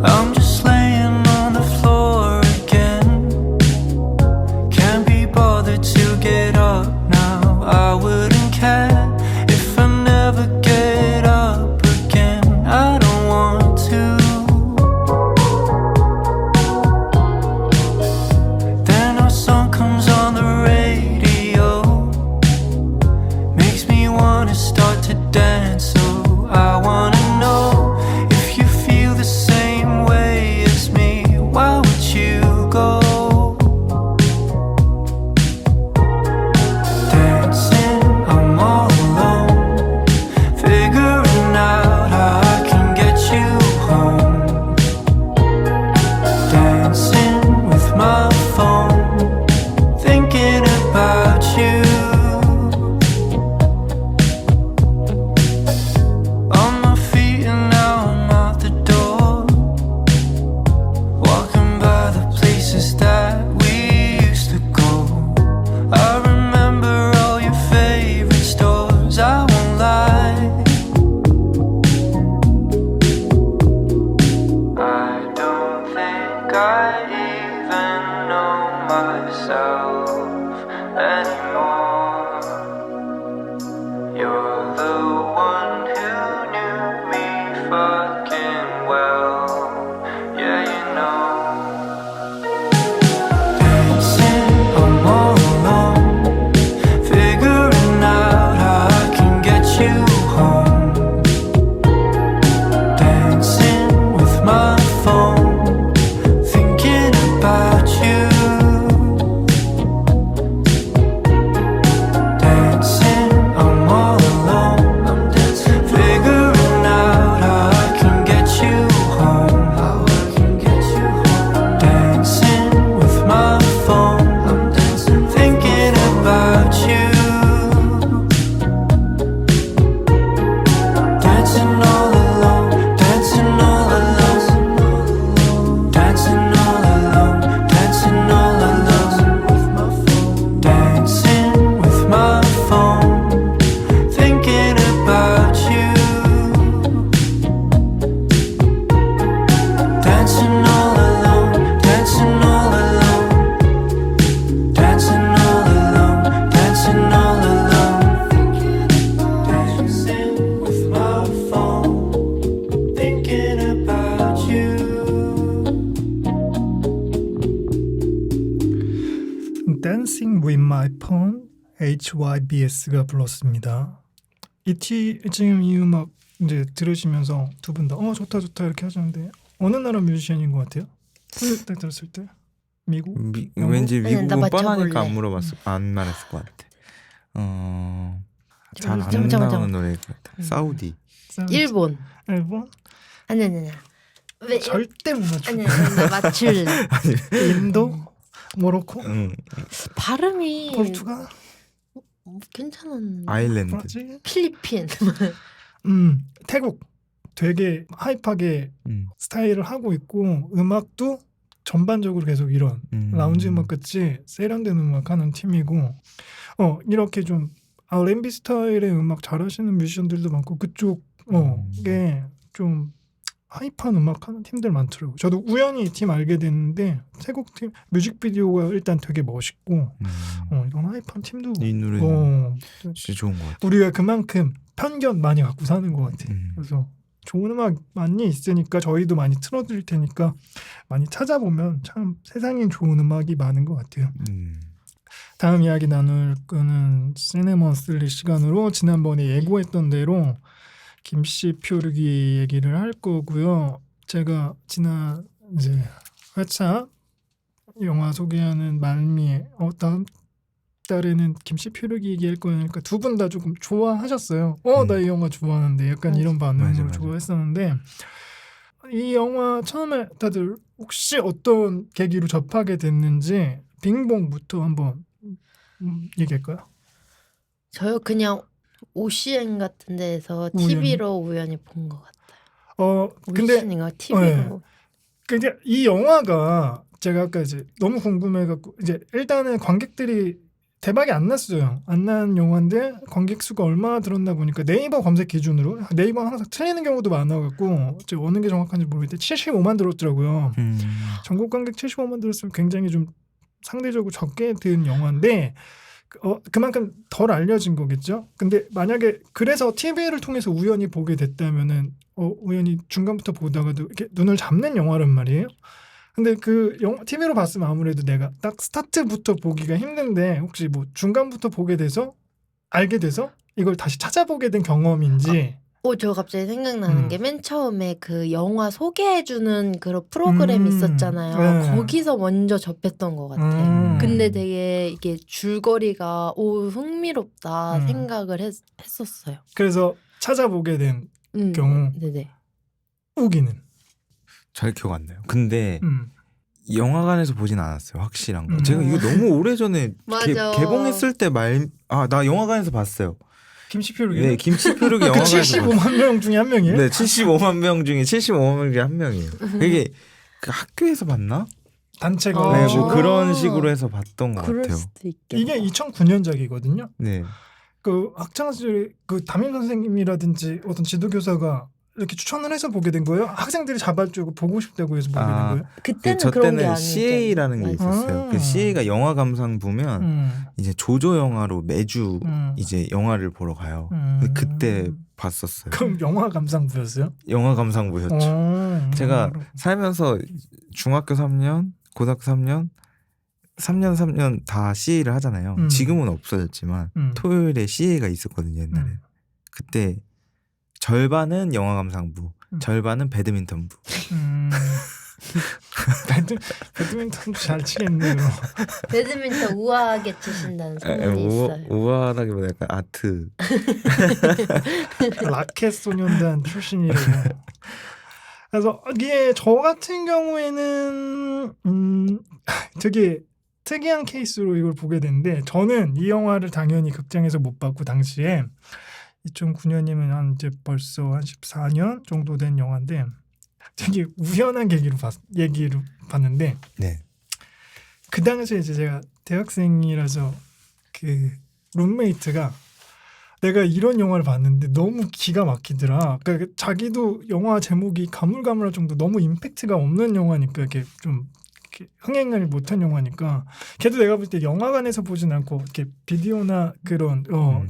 I'm just laying on the floor again. Can't be bothered to get up now. I wouldn't care if I never get up again. I don't want to. Then our song comes on the radio. Makes me wanna start to dance. So I wanna know if you feel the same way as me. Why would you go? Dancing, I'm all alone, figuring out how I can get you home. Dancing with my phone, thinking about you. On my feet and now I'm out the door, walking by the places that we used to go. I remember all your favorite stores, I won't lie. I don't think I even know myself anymore. You're the one who knew me fucking well. Yeah, you know. Dancing, I'm all alone, figuring out how I can get you home. Dancing with my phone, thinking about you. Dancing, I'm all alone. I'm dancing, figuring out how I can get you home. How I can get you home. Dancing with my phone. I'm dancing, thinking about you. Dancing all alone. Dancing all alone. Dancing all alone. Dancing all alone. With my phone. Dancing with my phone, thinking about you. Dancing all alone, dancing all alone, dancing all alone, dancing all alone. Dancing with my phone, thinking about you. Dancing with my phone HYBS가 불렀습니다. 지금 이 음악 이제 들으시면서 두 분 다 좋다 좋다 이렇게 하셨는데 어느 나라 뮤지션인 것 같아요? 딱 들었을 때 미국? 영국? 왠지 아니, 나 미국은 맞춰볼래. 뻔하니까 안 말했을 것 같아. 잘 안 잠깐만. 나오는 노래일 것 같아. 사우디. 일본. 일본? 아니. 왜? 절대 못 맞춰. 아니, 나 맞출래. 인도? 모로코? 발음이 포르투갈? 괜찮았는데. 아일랜드. 브라질? 필리핀. 태국 되게 하이파게 음. 스타일을 하고 있고 음악도 전반적으로 계속 이런 라운지 음악 같이 세련된 음악 하는 팀이고 이렇게 좀 R&B 스타일의 음악 잘하시는 뮤지션들도 많고 그쪽에 좀 하이파한 음악 하는 팀들 많더라고요. 저도 우연히 이 팀 알게 됐는데 태국팀 뮤직비디오가 일단 되게 멋있고 이런 하이파한 팀도 이 노래 진짜 좋은 것 같아. 우리가 그만큼 편견 많이 갖고 사는 것 같아. 그래서 좋은 음악 많이 있으니까 저희도 많이 틀어드릴 테니까 많이 찾아보면 참 세상엔 좋은 음악이 많은 것 같아요. 다음 이야기 나눌 거는 시네먼슬리 시간으로 지난번에 예고했던 대로 김씨 표류기 얘기를 할 거고요. 제가 지난 이제 회차 영화 소개하는 말미에 다음 달에는 김씨 표류기 얘기할 거니까 두 분 다 조금 좋아하셨어요. 나 이 영화 좋아하는데 약간 이런 반응으로 맞아. 좋아했었는데 이 영화 처음에 다들 혹시 어떤 계기로 접하게 됐는지 빙봉부터 한번 얘기할까요? 저요 그냥 OCN 같은 데에서 우연히? TV로 우연히 본 것 같아요. 근데 OCN인가 TV로. 근데 이 영화가 제가 아까 이제 너무 궁금해갖고 이제 일단은 관객들이 대박이 안 났어요. 안 난 영화인데 관객 수가 얼마나 들었나 보니까 네이버 검색 기준으로 네이버 항상 틀리는 경우도 많아갖고 제가 어느 게 정확한지 모르겠는데 75만 들었더라고요. 전국 관객 75만 들었으면 굉장히 좀 상대적으로 적게 든 영화인데 그만큼 덜 알려진 거겠죠. 근데 만약에 그래서 TV를 통해서 우연히 보게 됐다면은 우연히 중간부터 보다가도 이렇게 눈을 잡는 영화란 말이에요. 근데 그 TV로 봤으면 아무래도 내가 딱 스타트부터 보기가 힘든데 혹시 뭐 중간부터 보게 돼서 알게 돼서 이걸 다시 찾아보게 된 경험인지. 저 갑자기 생각나는 게 맨 처음에 그 영화 소개해주는 그런 프로그램이 있었잖아요. 네. 거기서 먼저 접했던 것 같아. 근데 되게 이게 줄거리가 흥미롭다 생각을 했었어요. 그래서 찾아보게 된 경우. 네네. 우기는 잘 기억 안 나요. 근데 영화관에서 보진 않았어요. 확실한 거. 제가 이거 너무 오래전에 맞아. 개봉했을 때 나 영화관에서 봤어요. 김씨 표류기. 네, 김씨 표류기 그 영화관에서 봤어요. 75만 명 중에 한 명이에요? 네, 75만 명 중에 75만 명 중에 한 명이에요. 이게 그 학교에서 봤나? 단체가. 네, 해가지고. 뭐 그런 식으로 해서 봤던 것 그럴 같아요. 수도 있겠다. 이게 2009년작이거든요. 네. 그 학창 시절에 그 담임 선생님이라든지 어떤 지도교사가 이렇게 추천을 해서 보게 된 거예요? 학생들이 잡아주고 보고 싶다고 해서 보게 된 거예요? 그때는 저 그런 게 때는 아니죠. CA라는 게 있었어요. 그 CA가 영화 감상부면 이제 조조 영화로 매주 이제 영화를 보러 가요. 근데 그때 봤었어요. 그럼 영화 감상부였어요? 영화 감상부였죠. 제가 살면서 중학교 3년, 고등학교 3년, 3년 다 CA를 하잖아요. 지금은 없어졌지만 토요일에 CA가 있었거든요. 옛날에. 그때 절반은 영화 감상부, 절반은 배드민턴부. 배드민턴도 잘 치겠네요. 배드민턴 우아하게 치신다는 소문이 있어요. 우아하다기보다 약간 아트. 라켓 소년단 출신이라고. 그래서 이게 저 같은 경우에는 되게 특이한 케이스로 이걸 보게 됐는데 저는 이 영화를 당연히 극장에서 못 봤고 당시에 2009년이면 한 이제 벌써 한 14년 정도 된 영화인데 되게 우연한 얘기로 봤는데 네. 그 당시에 이제 제가 대학생이라서 그 룸메이트가 내가 이런 영화를 봤는데 너무 기가 막히더라. 그러니까 자기도 영화 제목이 가물가물할 정도 너무 임팩트가 없는 영화니까 이렇게 좀 이렇게 흥행을 못한 영화니까 걔도 내가 볼 때 영화관에서 보진 않고 이렇게 비디오나 그런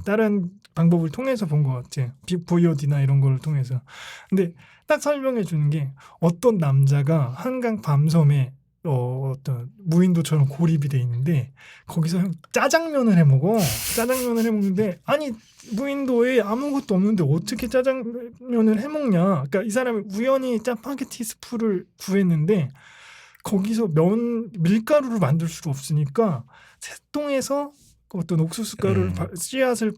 다른 방법을 통해서 본 것 같아. VOD나 이런 걸 통해서. 근데 딱 설명해 주는 게 어떤 남자가 한강 밤섬에 어떤 무인도처럼 고립이 돼 있는데 거기서 짜장면을 해 먹어. 짜장면을 해 먹는데 아니 무인도에 아무것도 없는데 어떻게 짜장면을 해 먹냐. 그러니까 이 사람이 우연히 짜파게티 스프를 구했는데 거기서 밀가루를 만들 수가 없으니까 새똥에서 어떤 옥수수 가루를 씨앗을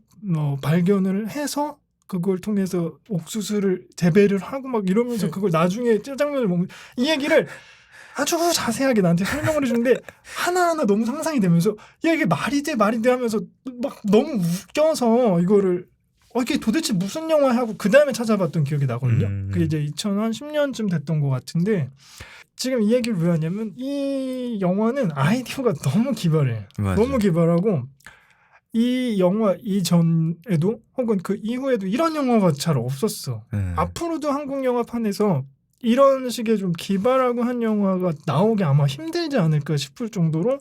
발견을 해서 그걸 통해서 옥수수를 재배를 하고 막 이러면서 그걸 나중에 짜장면을 먹는 이 얘기를 아주 자세하게 나한테 설명을 해주는데 하나하나 너무 상상이 되면서 야 이게 말이 돼 하면서 막 너무 웃겨서 이거를 이게 도대체 무슨 영화 하고 그 다음에 찾아봤던 기억이 나거든요. 그게 이제 2010년쯤 됐던 것 같은데 지금 이 얘기를 왜 하냐면 이 영화는 아이디어가 너무 기발해. 맞아요. 너무 기발하고 이 영화 이전에도 혹은 그 이후에도 이런 영화가 잘 없었어. 네. 앞으로도 한국 영화판에서 이런 식의 좀 기발하고 한 영화가 나오기 아마 힘들지 않을까 싶을 정도로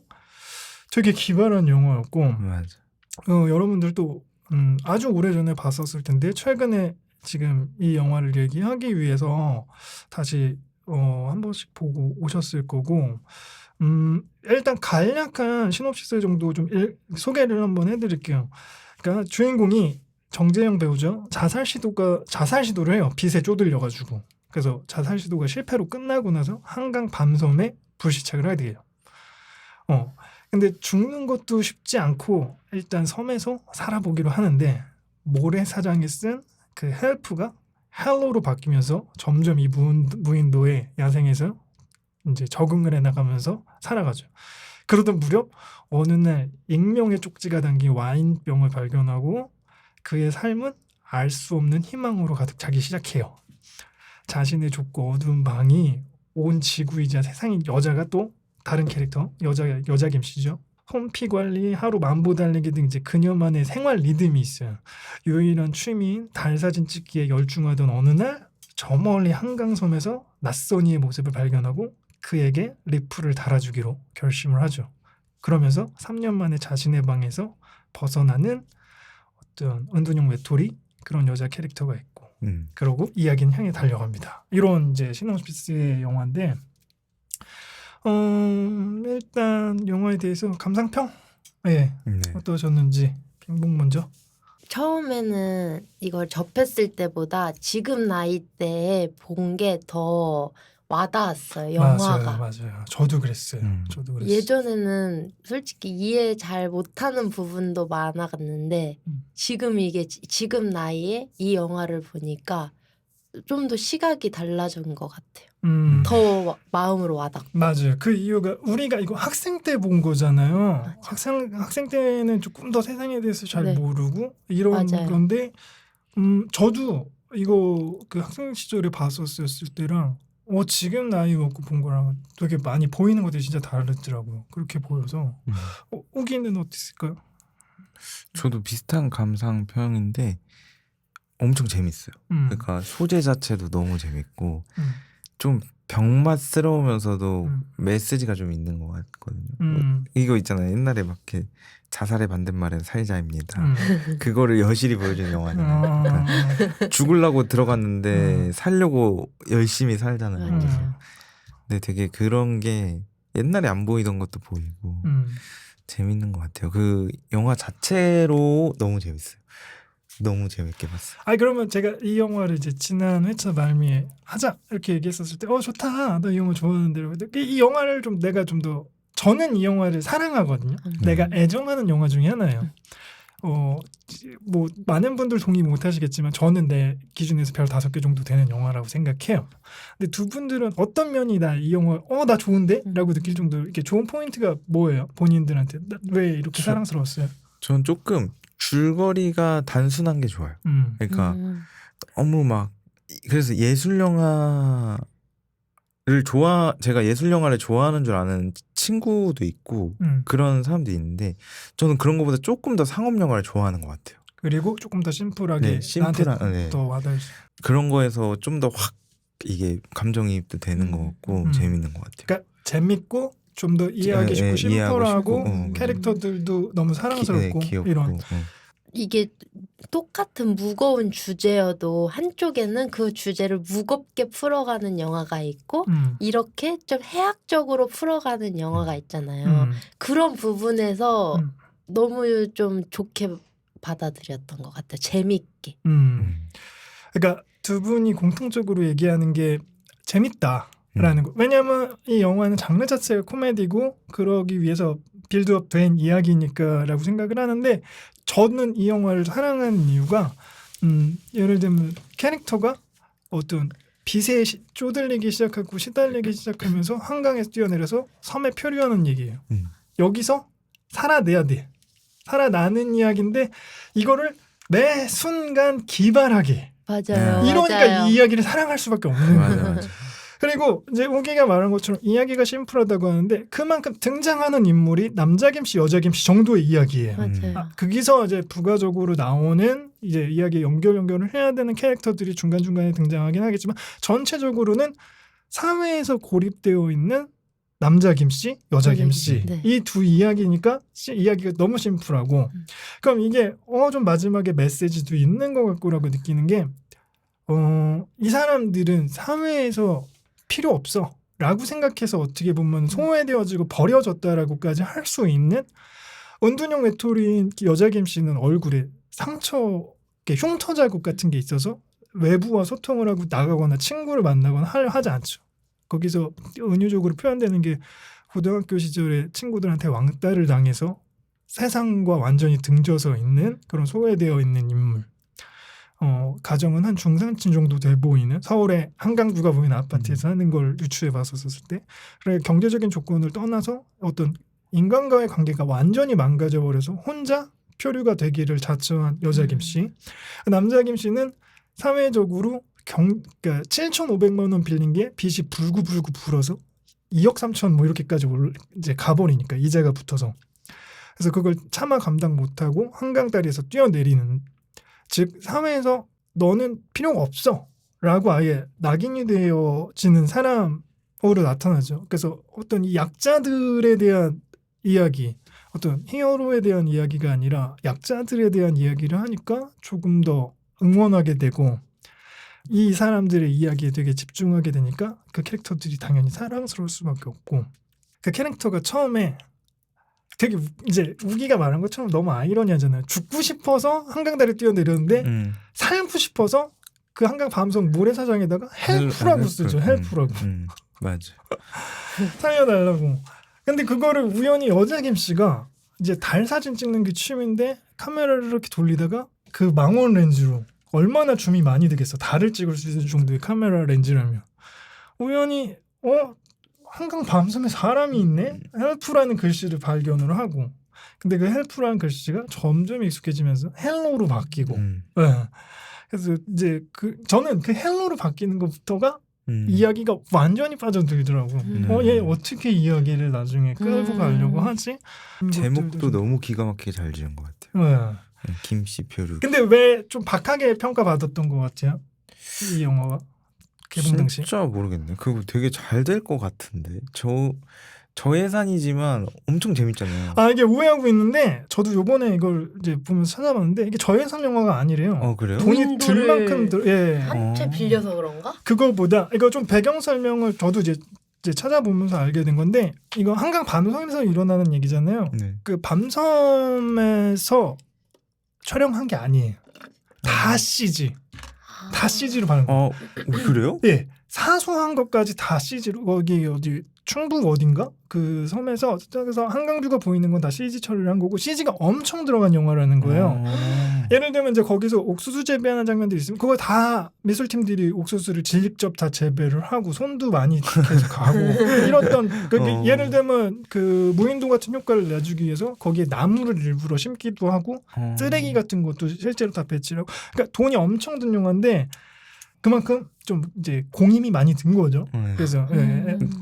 되게 기발한 영화였고 맞아. 여러분들도 아주 오래전에 봤었을 텐데 최근에 지금 이 영화를 얘기하기 위해서 다시 한 번씩 보고 오셨을 거고 일단 간략한 시놉시스 정도 좀 소개를 한번 해드릴게요. 그러니까 주인공이 정재영 배우죠. 자살 시도를 해요. 빛에 쪼들려가지고. 그래서 자살 시도가 실패로 끝나고 나서 한강 밤섬에 불시착을 하게 돼요. 근데 죽는 것도 쉽지 않고 일단 섬에서 살아보기로 하는데 모래사장에 쓴 그 헬프가 헬로로 바뀌면서 점점 이 무인도의 야생에서 이제 적응을 해나가면서 살아가죠. 그러던 무렵 어느 날 익명의 쪽지가 담긴 와인병을 발견하고 그의 삶은 알 수 없는 희망으로 가득 차기 시작해요. 자신의 좁고 어두운 방이 온 지구이자 세상인 여자가 또 다른 캐릭터 여자 김씨죠. 홈피 관리, 하루 만보 달리기 등 이제 그녀만의 생활 리듬이 있어요. 유일한 취미인 달 사진 찍기에 열중하던 어느 날 저 멀리 한강섬에서 낯선 이의 모습을 발견하고 그에게 리플을 달아주기로 결심을 하죠. 그러면서 3년 만에 자신의 방에서 벗어나는 어떤 은둔형 외톨이 그런 여자 캐릭터가 있고 그러고 이야기는 향해 달려갑니다. 이런 이제 시놉시스의 영화인데 일단 영화에 대해서 감상평? 네. 어떠셨는지 빙봉 먼저. 처음에는 이걸 접했을 때보다 지금 나이 때에 본 게 더 와닿았어요. 영화가. 맞아요. 저도 그랬어요. 예전에는 솔직히 이해 잘 못하는 부분도 많았는데 지금 이게 지금 나이에 이 영화를 보니까 좀 더 시각이 달라진 것 같아요. 더 마음으로 와닿고. 맞아요. 그 이유가 우리가 이거 학생 때 본 거잖아요. 학생 때는 조금 더 세상에 대해서 잘 네. 모르고 이런 맞아요. 건데 저도 이거 그 학생 시절에 봤었을 때랑 지금 나이 먹고 본 거랑 되게 많이 보이는 것들이 진짜 다르더라고요. 그렇게 보여서 오기는 어땠을까요? 저도 비슷한 감상평인데 엄청 재밌어요. 그러니까 소재 자체도 너무 재밌고 좀 병맛스러우면서도 메시지가 좀 있는 것 같거든요. 이거 있잖아요. 옛날에 막 이렇게 자살의 반대말은 살자입니다. 그거를 여실히 보여주는 영화잖아요. 그러니까 죽으려고 들어갔는데 살려고 열심히 살잖아요. 근데 되게 그런 게 옛날에 안 보이던 것도 보이고 재밌는 것 같아요. 그 영화 자체로 너무 재밌어요. 너무 재밌게 봤어요. 그러면 제가 이 영화를 이제 지난 회차 말미에 하자 이렇게 얘기했었을 때 좋다. 나 이 영화 좋아하는데 이 영화를 좀 내가 좀 더 저는 이 영화를 사랑하거든요. 내가 애정하는 영화 중에 하나예요. 뭐 많은 분들 동의 못 하시겠지만 저는 내 기준에서 별 5개 정도 되는 영화라고 생각해요. 근데 두 분들은 어떤 면이 나 이 영화 나 좋은데? 라고 느낄 정도로 이렇게 좋은 포인트가 뭐예요? 본인들한테 왜 이렇게 사랑스러웠어요? 전 조금 줄거리가 단순한 게 좋아요. 그러니까 너무 막 그래서 제가 예술 영화를 좋아하는 줄 아는 친구도 있고 그런 사람도 있는데 저는 그런 것보다 조금 더 상업 영화를 좋아하는 것 같아요. 그리고 조금 더 심플하게 나한테 더 와닿을 수 그런 거에서 좀 더 확 이게 감정이입도 되는 것 같고 재밌는 것 같아요. 그러니까 재밌고 좀 더 이해하기 쉽고 심플하고 캐릭터들도 너무 사랑스럽고 귀엽고, 이런 이게 똑같은 무거운 주제여도 한쪽에는 그 주제를 무겁게 풀어가는 영화가 있고 이렇게 좀 해학적으로 풀어가는 영화가 있잖아요. 그런 부분에서 너무 좀 좋게 받아들였던 것 같아요. 재밌게. 그러니까 두 분이 공통적으로 얘기하는 게 재밌다라는 거. 왜냐하면 이 영화는 장르 자체가 코미디고 그러기 위해서 빌드업 된 이야기니까라고 생각을 하는데 저는 이 영화를 사랑하는 이유가 예를 들면 캐릭터가 어떤 빛에 쪼들리기 시작하고 시달리기 시작하면서 한강에서 뛰어내려서 섬에 표류하는 얘기예요. 여기서 살아내야 돼. 살아나는 이야기인데 이거를 매 순간 기발하게 맞아요. 이러니까 맞아요. 이 이야기를 사랑할 수밖에 없는 거예요. 맞아. 그리고 이제 우기가 말한 것처럼 이야기가 심플하다고 하는데 그만큼 등장하는 인물이 남자 김씨, 여자 김씨 정도의 이야기예요. 맞아요. 거기서 이제 부가적으로 나오는 이제 이야기 연결을 해야 되는 캐릭터들이 중간중간에 등장하긴 하겠지만 전체적으로는 사회에서 고립되어 있는 남자 김씨, 여자 김씨 네. 이 두 이야기니까 이야기가 너무 심플하고 그럼 이게 좀 마지막에 메시지도 있는 것 같고라고 느끼는 게 이 사람들은 사회에서 필요 없어 라고 생각해서 어떻게 보면 소외되어지고 버려졌다라고까지 할 수 있는 은둔형 외톨이인 여자 김씨는 얼굴에 상처, 흉터 자국 같은 게 있어서 외부와 소통을 하고 나가거나 친구를 만나거나 하지 않죠. 거기서 은유적으로 표현되는 게 고등학교 시절에 친구들한테 왕따를 당해서 세상과 완전히 등져서 있는 그런 소외되어 있는 인물. 가정은 한 중산층 정도 돼 보이는 서울의 한강뷰가 보이는 아파트에서 하는 걸 유추해 봤었을 때 그래 경제적인 조건을 떠나서 어떤 인간과의 관계가 완전히 망가져 버려서 혼자 표류가 되기를 자처한 여자 김씨. 남자 김씨는 사회적으로 그러니까 7,500만 원 빌린 게 빚이 불구불구 불어서 2억 3천 뭐 이렇게까지 이제 가버리니까 이자가 붙어서 그래서 그걸 차마 감당 못하고 한강다리에서 뛰어내리는 즉 사회에서 너는 필요가 없어 라고 아예 낙인이 되어지는 사람으로 나타나죠. 그래서 어떤 이 약자들에 대한 이야기 어떤 히어로에 대한 이야기가 아니라 약자들에 대한 이야기를 하니까 조금 더 응원하게 되고 이 사람들의 이야기에 되게 집중하게 되니까 그 캐릭터들이 당연히 사랑스러울 수밖에 없고 그 캐릭터가 처음에 되게 이제 우기가 말한 것처럼 너무 아이러니하잖아요. 죽고 싶어서 한강다리 뛰어내렸는데 살고 싶어서 그 한강 밤섬 모래사장에다가 헬프라고 쓰죠. 헬프라고. 맞아. 살려달라고. 근데 그거를 우연히 여자 김씨가 이제 달 사진 찍는 게 취미인데 카메라를 이렇게 돌리다가 그 망원 렌즈로 얼마나 줌이 많이 되겠어. 달을 찍을 수 있을 정도의 카메라 렌즈라면 우연히 한강 밤섬에 사람이 있네? 헬프라는 글씨를 발견을 하고 근데 그 헬프라는 글씨가 점점 익숙해지면서 헬로로 바뀌고 네. 그래서 이제 저는 그 헬로로 바뀌는 것부터가 이야기가 완전히 빠져들더라고. 얘 어떻게 이야기를 나중에 끌고 가려고 하지? 제목도 너무 기가 막히게 잘 지은 것 같아요. 네. 김씨 표류. 근데 왜 좀 박하게 평가받았던 것 같아요? 이 영화가 개봉 당시. 진짜 모르겠네. 그거 되게 잘 될 것 같은데. 저 예산이지만 엄청 재밌잖아요. 이게 오해하고 있는데 저도 요번에 이걸 이제 보면서 찾아봤는데 이게 저예산 영화가 아니래요. 그래요? 돈이 들 만큼 한 채 빌려서 그런가? 그거보다 이거 좀 배경 설명을 저도 이제 찾아보면서 알게 된 건데 이거 한강 밤섬에서 일어나는 얘기잖아요. 네. 그 밤섬에서 촬영한 게 아니에요. 다 CG. 다 CG로 받은 거. 그래요? 예. 사소한 것까지 다 CG로 거기 어디 충북 어딘가 그 섬에서 저기서 한강뷰가 보이는 건 다 CG 처리를 한 거고 CG가 엄청 들어간 영화라는 거예요. 예를 들면 이제 거기서 옥수수 재배하는 장면들이 있으면 그거 다 미술팀들이 옥수수를 직접 다 재배를 하고 손도 많이 계속 가고 이랬던 예를 들면 그 무인도 같은 효과를 내주기 위해서 거기에 나무를 일부러 심기도 하고 쓰레기 같은 것도 실제로 다 배치를 하고 그러니까 돈이 엄청 든 영화인데 그만큼 좀 이제 공임이 많이 든 거죠. 그래서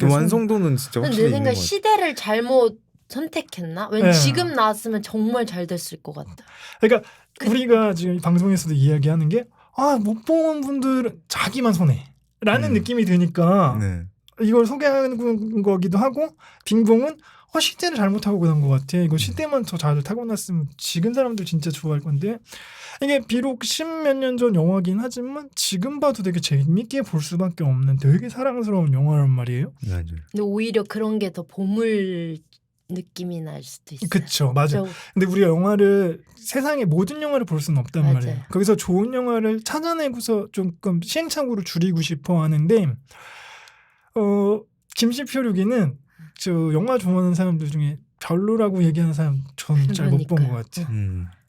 완성도는 진짜 근데 확실히 내 있는 생각에 것 같아요. 시대를 잘못 선택했나? 왠 네. 지금 나왔으면 정말 잘 됐을 것 같다. 그러니까 우리가 지금 방송에서도 이야기하는 게 못 본 분들은 자기만 손해라는 느낌이 드니까 네. 이걸 소개하는 거기도 하고 빙봉은 시대를 잘못하고 그런 것 같아. 이거 시대만 더 잘 타고났으면 지금 사람들 진짜 좋아할 건데 이게 비록 10몇 년 전 영화긴 하지만 지금 봐도 되게 재밌게 볼 수밖에 없는 되게 사랑스러운 영화란 말이에요. 맞아요. 근데 오히려 그런 게 더 보물 느낌이 날 수도 있어요. 그쵸, 맞아. 근데 우리가 영화를 세상의 모든 영화를 볼 수는 없단 맞아요. 말이에요. 거기서 좋은 영화를 찾아내고서 조금 시행착오를 줄이고 싶어 하는데 김시표류기는 저 영화 좋아하는 사람들 중에 별로라고 얘기하는 사람 저는 잘 못 본 것 같아요.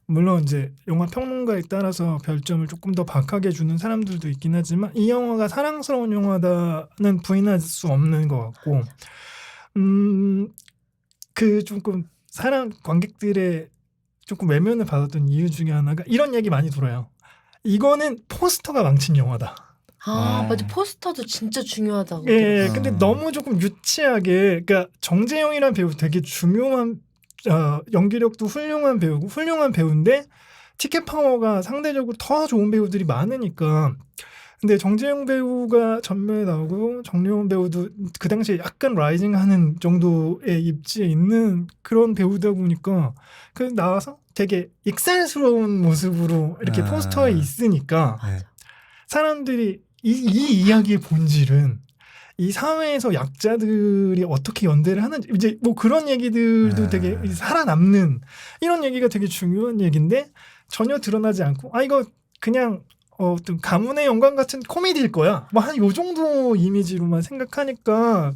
물론 이제 영화 평론가에 따라서 별점을 조금 더 박하게 주는 사람들도 있긴 하지만 이 영화가 사랑스러운 영화다는 부인할 수 없는 것 같고 그 조금 관객들의 조금 외면을 받았던 이유 중에 하나가 이런 얘기 많이 돌아요. 이거는 포스터가 망친 영화다. 맞아. 포스터도 진짜 중요하다고. 예, 아. 근데 너무 조금 유치하게, 그러니까 정재영이란 배우 되게 중요한 연기력도 훌륭한 배우고 훌륭한 배우인데 티켓 파워가 상대적으로 더 좋은 배우들이 많으니까. 근데 정재영 배우가 전면에 나오고 정려원 배우도 그 당시에 약간 라이징하는 정도의 입지에 있는 그런 배우다 보니까 그 나와서 되게 익살스러운 모습으로 이렇게 아. 포스터에 있으니까 네. 사람들이 이 이야기의 본질은 이 사회에서 약자들이 어떻게 연대를 하는지 이제 뭐 그런 얘기들도 아. 되게 살아남는 이런 얘기가 되게 중요한 얘기인데 전혀 드러나지 않고 이거 그냥 어떤 가문의 영광 같은 코미디일 거야. 뭐 한 요 정도 이미지로만 생각하니까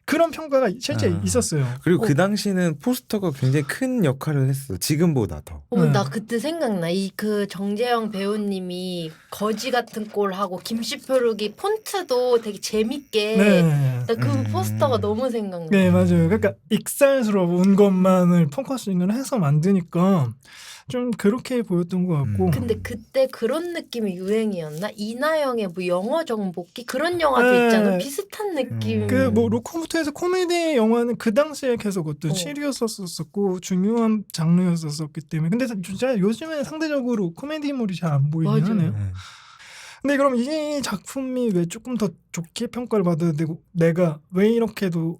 그런 평가가 실제 아. 있었어요. 그리고 그 당시는 포스터가 굉장히 큰 역할을 했어. 지금보다 더. 나 그때 생각나. 이 그 정재영 배우님이 거지 같은 꼴 하고 김씨표르기 폰트도 되게 재밌게. 네. 나 그 포스터가 너무 생각나. 네, 맞아요. 그러니까 익살스러운 것만을 포커싱을 해서 만드니까 좀 그렇게 보였던 것 같고. 근데 그때 그런 느낌이 유행이었나? 이나영의 뭐 영어 정복기 그런 영화도 네. 있잖아. 비슷한 느낌. 그 뭐 로코부터에서 코미디 영화는 그 당시에 계속 어떤 시리였었었고 중요한 장르였었기 때문에 근데 진짜 요즘에 상대적으로 코미디물이 잘 안 보이긴 맞아요. 하네요. 근데 그럼 이 작품이 왜 조금 더 좋게 평가를 받아야 되고 내가 왜 이렇게도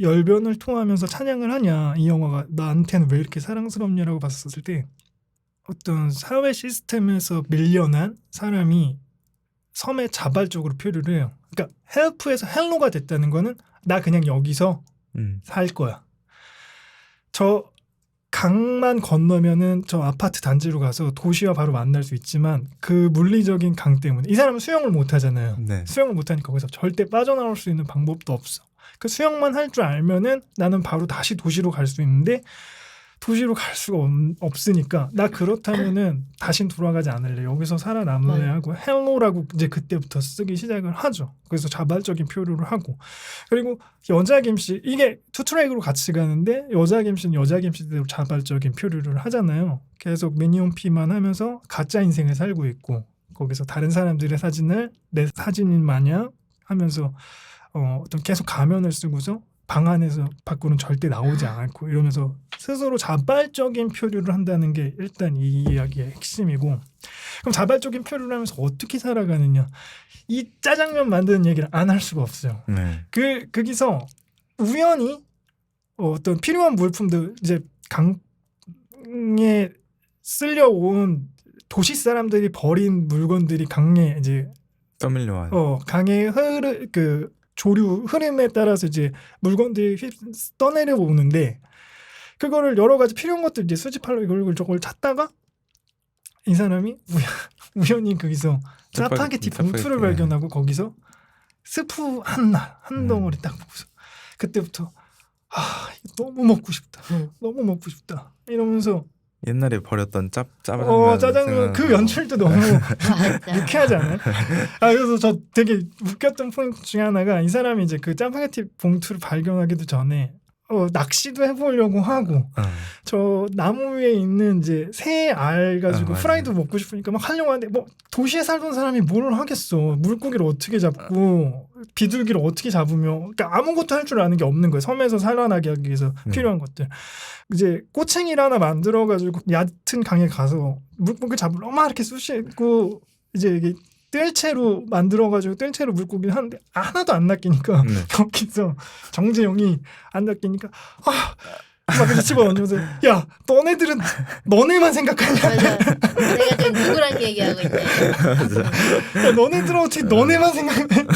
열변을 토하면서 찬양을 하냐 이 영화가 나한테는 왜 이렇게 사랑스럽냐라고 봤었을 때 어떤 사회 시스템에서 밀려난 사람이 섬에 자발적으로 표류를 해요. 그러니까 헬프에서 헬로가 됐다는 거는 나 그냥 여기서 살 거야. 저 강만 건너면은 저 아파트 단지로 가서 도시와 바로 만날 수 있지만 그 물리적인 강 때문에 이 사람은 수영을 못 하잖아요. 네. 수영을 못 하니까 거기서 절대 빠져나올 수 있는 방법도 없어. 그 수영만 할 줄 알면은 나는 바로 다시 도시로 갈 수 있는데 도시로 갈 수가 없으니까 나 그렇다면은 다신 돌아가지 않을래. 여기서 살아남을래 하고 헬로라고 이제 그때부터 쓰기 시작을 하죠. 그래서 자발적인 표류를 하고 그리고 여자 김씨 이게 투트랙으로 같이 가는데 여자 김씨는 여자 김씨대로 자발적인 표류를 하잖아요. 계속 미니홈피만 하면서 가짜 인생을 살고 있고 거기서 다른 사람들의 사진을 내 사진인 마냥 하면서 어떤 계속 가면을 쓰고서 방 안에서 밖으로는 절대 나오지 않고 이러면서 스스로 자발적인 표류를 한다는 게 일단 이 이야기의 핵심이고 그럼 자발적인 표류를 하면서 어떻게 살아가느냐 이 짜장면 만드는 얘기를 안 할 수가 없어요. 네. 거기서 우연히 어떤 필요한 물품들 이제 강에 쓸려온 도시 사람들이 버린 물건들이 강에 이제 떠밀려와요. 강의 그 조류 흐름에 따라서 이제 물건들이 떠내려 오는데 그거를 여러 가지 필요한 것들 이제 수집하려고 이걸 저걸 찾다가 이 사람이 우연히 거기서 짜파게티 봉투를 발견하고 거기서 스프 한 덩어리 딱 보고서 그때부터 너무 먹고 싶다. 너무 먹고 싶다. 이러면서 옛날에 버렸던 짜장면 짜장면 그 연출도 너무 유쾌하지 않아요? 그래서 저 되게 웃겼던 포인트 중에 하나가 이 사람이 이제 그 짜파게티 봉투를 발견하기도 전에 낚시도 해보려고 하고 저 나무 위에 있는 이제 새 알 가지고 프라이도 먹고 싶으니까 막 하려고 하는데 뭐 도시에 살던 사람이 뭘 하겠어. 물고기를 어떻게 잡고 비둘기를 어떻게 잡으며 그러니까 아무것도 할 줄 아는 게 없는 거예요. 섬에서 살아나게 하기 위해서 필요한 것들. 이제 꼬챙이를 하나 만들어 가지고 얕은 강에 가서 물고기 잡으러 막 이렇게 쑤시고 이제 이게 뜰채로 만들어가지고 뜰채로 물고기를 하는데 하나도 안 낚이니까 거기서 정재영이 안 낚이니까 막 그래서 집어넣으면서 야 너네들은 너네만 생각하냐 맞아. 내가 지금 누구랑 얘기하고 있냐. 야, 너네들은 어떻게 너네만 생각해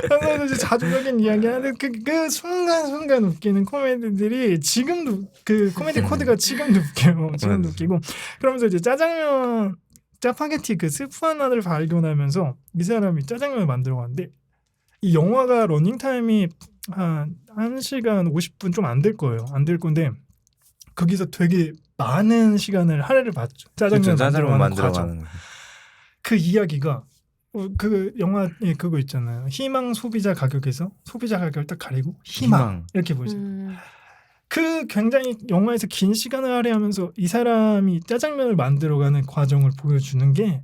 하면서 이제 자주적인 이야기하는데 그 순간순간 웃기는 코미디들이 지금도 그 코미디 코드가 지금도 웃겨요. 지금도 웃기고 그러면서 이제 짜파게티 그 스프 하나를 발견하면서 이 사람이 짜장면을 만들어 갔는데 이 영화가 러닝타임이 한 1시간 50분 좀 안 될 거예요. 안 될 건데 거기서 되게 많은 시간을 할애를 받죠. 짜장면 만들어가는 과정. 그 이야기가 그 영화에 그거 있잖아요. 희망 소비자 가격에서 소비자 가격을 딱 가리고 희망. 이렇게 보이잖아요. 그 굉장히 영화에서 긴 시간을 할애하면서 이 사람이 짜장면을 만들어가는 과정을 보여주는 게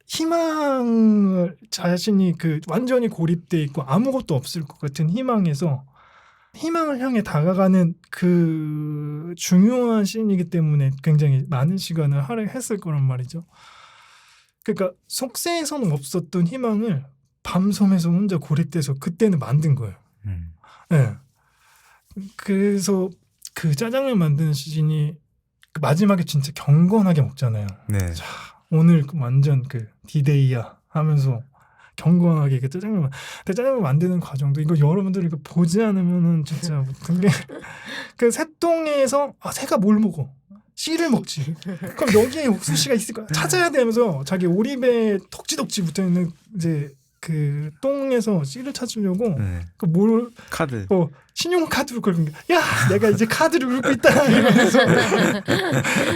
희망을 자신이 그 완전히 고립돼 있고 아무것도 없을 것 같은 희망에서 희망을 향해 다가가는 그 중요한 씬이기 때문에 굉장히 많은 시간을 할애했을 거란 말이죠. 그러니까 속세에서는 없었던 희망을 밤섬에서 혼자 고립돼서 그때는 만든 거예요. 네. 그래서 그 짜장면 만드는 씬이 그 마지막에 진짜 경건하게 먹잖아요. 네. 자, 오늘 완전 그 디데이야 하면서 경건하게 그 짜장면 만드는 과정도 이거 여러분들 이거 보지 않으면은 진짜 그 새똥에서 새가 뭘 먹어? 씨를 먹지. 그럼 여기에 옥수씨가 있을 거야. 찾아야 되면서 자기 오리배 덕지덕지 붙어 있는 이제 그 똥에서 씨를 찾으려고 네. 그 뭘 카드. 신용카드로 긁은 게, 야, 내가 이제 카드를 긁고 있다 이러면서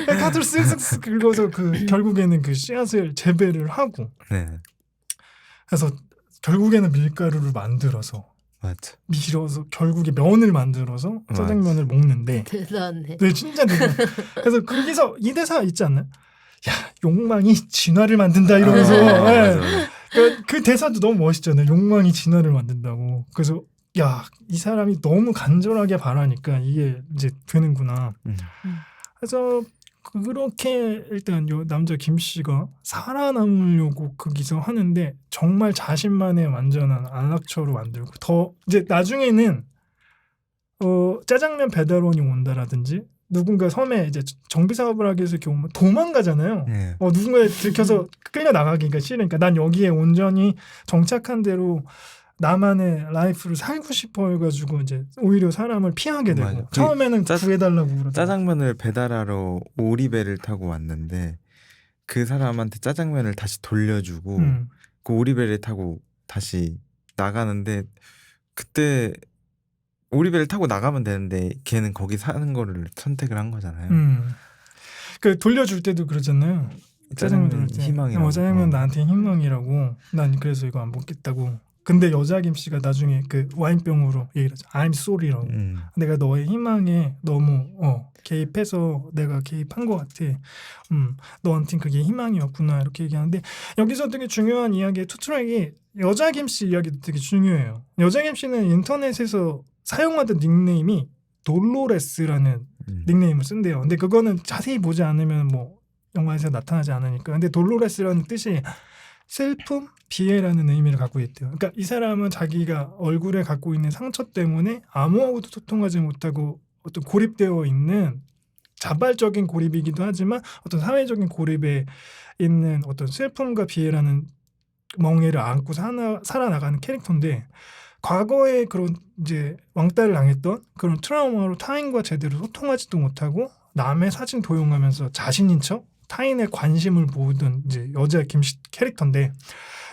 카드를 쓱쓱쓱 긁어서 그 결국에는 그 씨앗을 재배를 하고, 네. 그래서 결국에는 밀가루를 만들어서 맞아. 밀어서 결국에 면을 만들어서 짜장면을 먹는데, 대단해. 네, 진짜 대단. 그래서 거기서 이 대사 있지 않나요? 야, 욕망이 진화를 만든다 이러면서 맞아. 그 대사도 너무 멋있잖아요. 욕망이 진화를 만든다고. 그래서 야, 이 사람이 너무 간절하게 바라니까 이게 이제 되는구나. 그래서 그렇게 일단 요 남자 김 씨가 살아남으려고 거기서 하는데 정말 자신만의 완전한 안락처로 만들고 더 이제 나중에는 짜장면 배달원이 온다라든지 누군가 섬에 이제 정비 사업을 하기 위해서 이렇게 오면 도망가잖아요. 네. 누군가에 들켜서 끌려 나가기가 싫으니까 난 여기에 온전히 정착한 대로 나만의 라이프를 살고 싶어 해가지고 이제 오히려 사람을 피하게 되고 맞아. 처음에는 구해달라고 그러다가 짜장면을 배달하러 오리배를 타고 왔는데 그 사람한테 짜장면을 다시 돌려주고 그 오리배를 타고 다시 나가는데 그때 오리배를 타고 나가면 되는데 걔는 거기 사는 거를 선택을 한 거잖아요. 그 돌려줄 때도 그러잖아요. 짜장면 돌릴 때 희망이라고. 짜장면 나한테 희망이라고. 난 그래서 이거 안 먹겠다고. 근데 여자 김 씨가 나중에 그 와인병으로 얘기를 하죠. I'm sorry라고. 내가 너의 희망에 너무 개입해서 내가 개입한 것 같아. 너한테는 그게 희망이었구나 이렇게 얘기하는데 여기서 되게 중요한 이야기의 투트랙이 여자 김 씨 이야기도 되게 중요해요. 여자 김 씨는 인터넷에서 사용하던 닉네임이 돌로레스라는 닉네임을 쓴대요. 근데 그거는 자세히 보지 않으면 뭐 영화에서 나타나지 않으니까. 근데 돌로레스라는 뜻이 슬픔, 비애라는 의미를 갖고 있대요. 그러니까 이 사람은 자기가 얼굴에 갖고 있는 상처 때문에 아무하고도 소통하지 못하고 어떤 고립되어 있는 자발적인 고립이기도 하지만 어떤 사회적인 고립에 있는 어떤 슬픔과 비애라는 멍에를 안고 살아나가는 캐릭터인데 과거에 그런 이제 왕따를 당했던 그런 트라우마로 타인과 제대로 소통하지도 못하고 남의 사진 도용하면서 자신인 척 타인의 관심을 모으던 이제 여자 김씨 캐릭터인데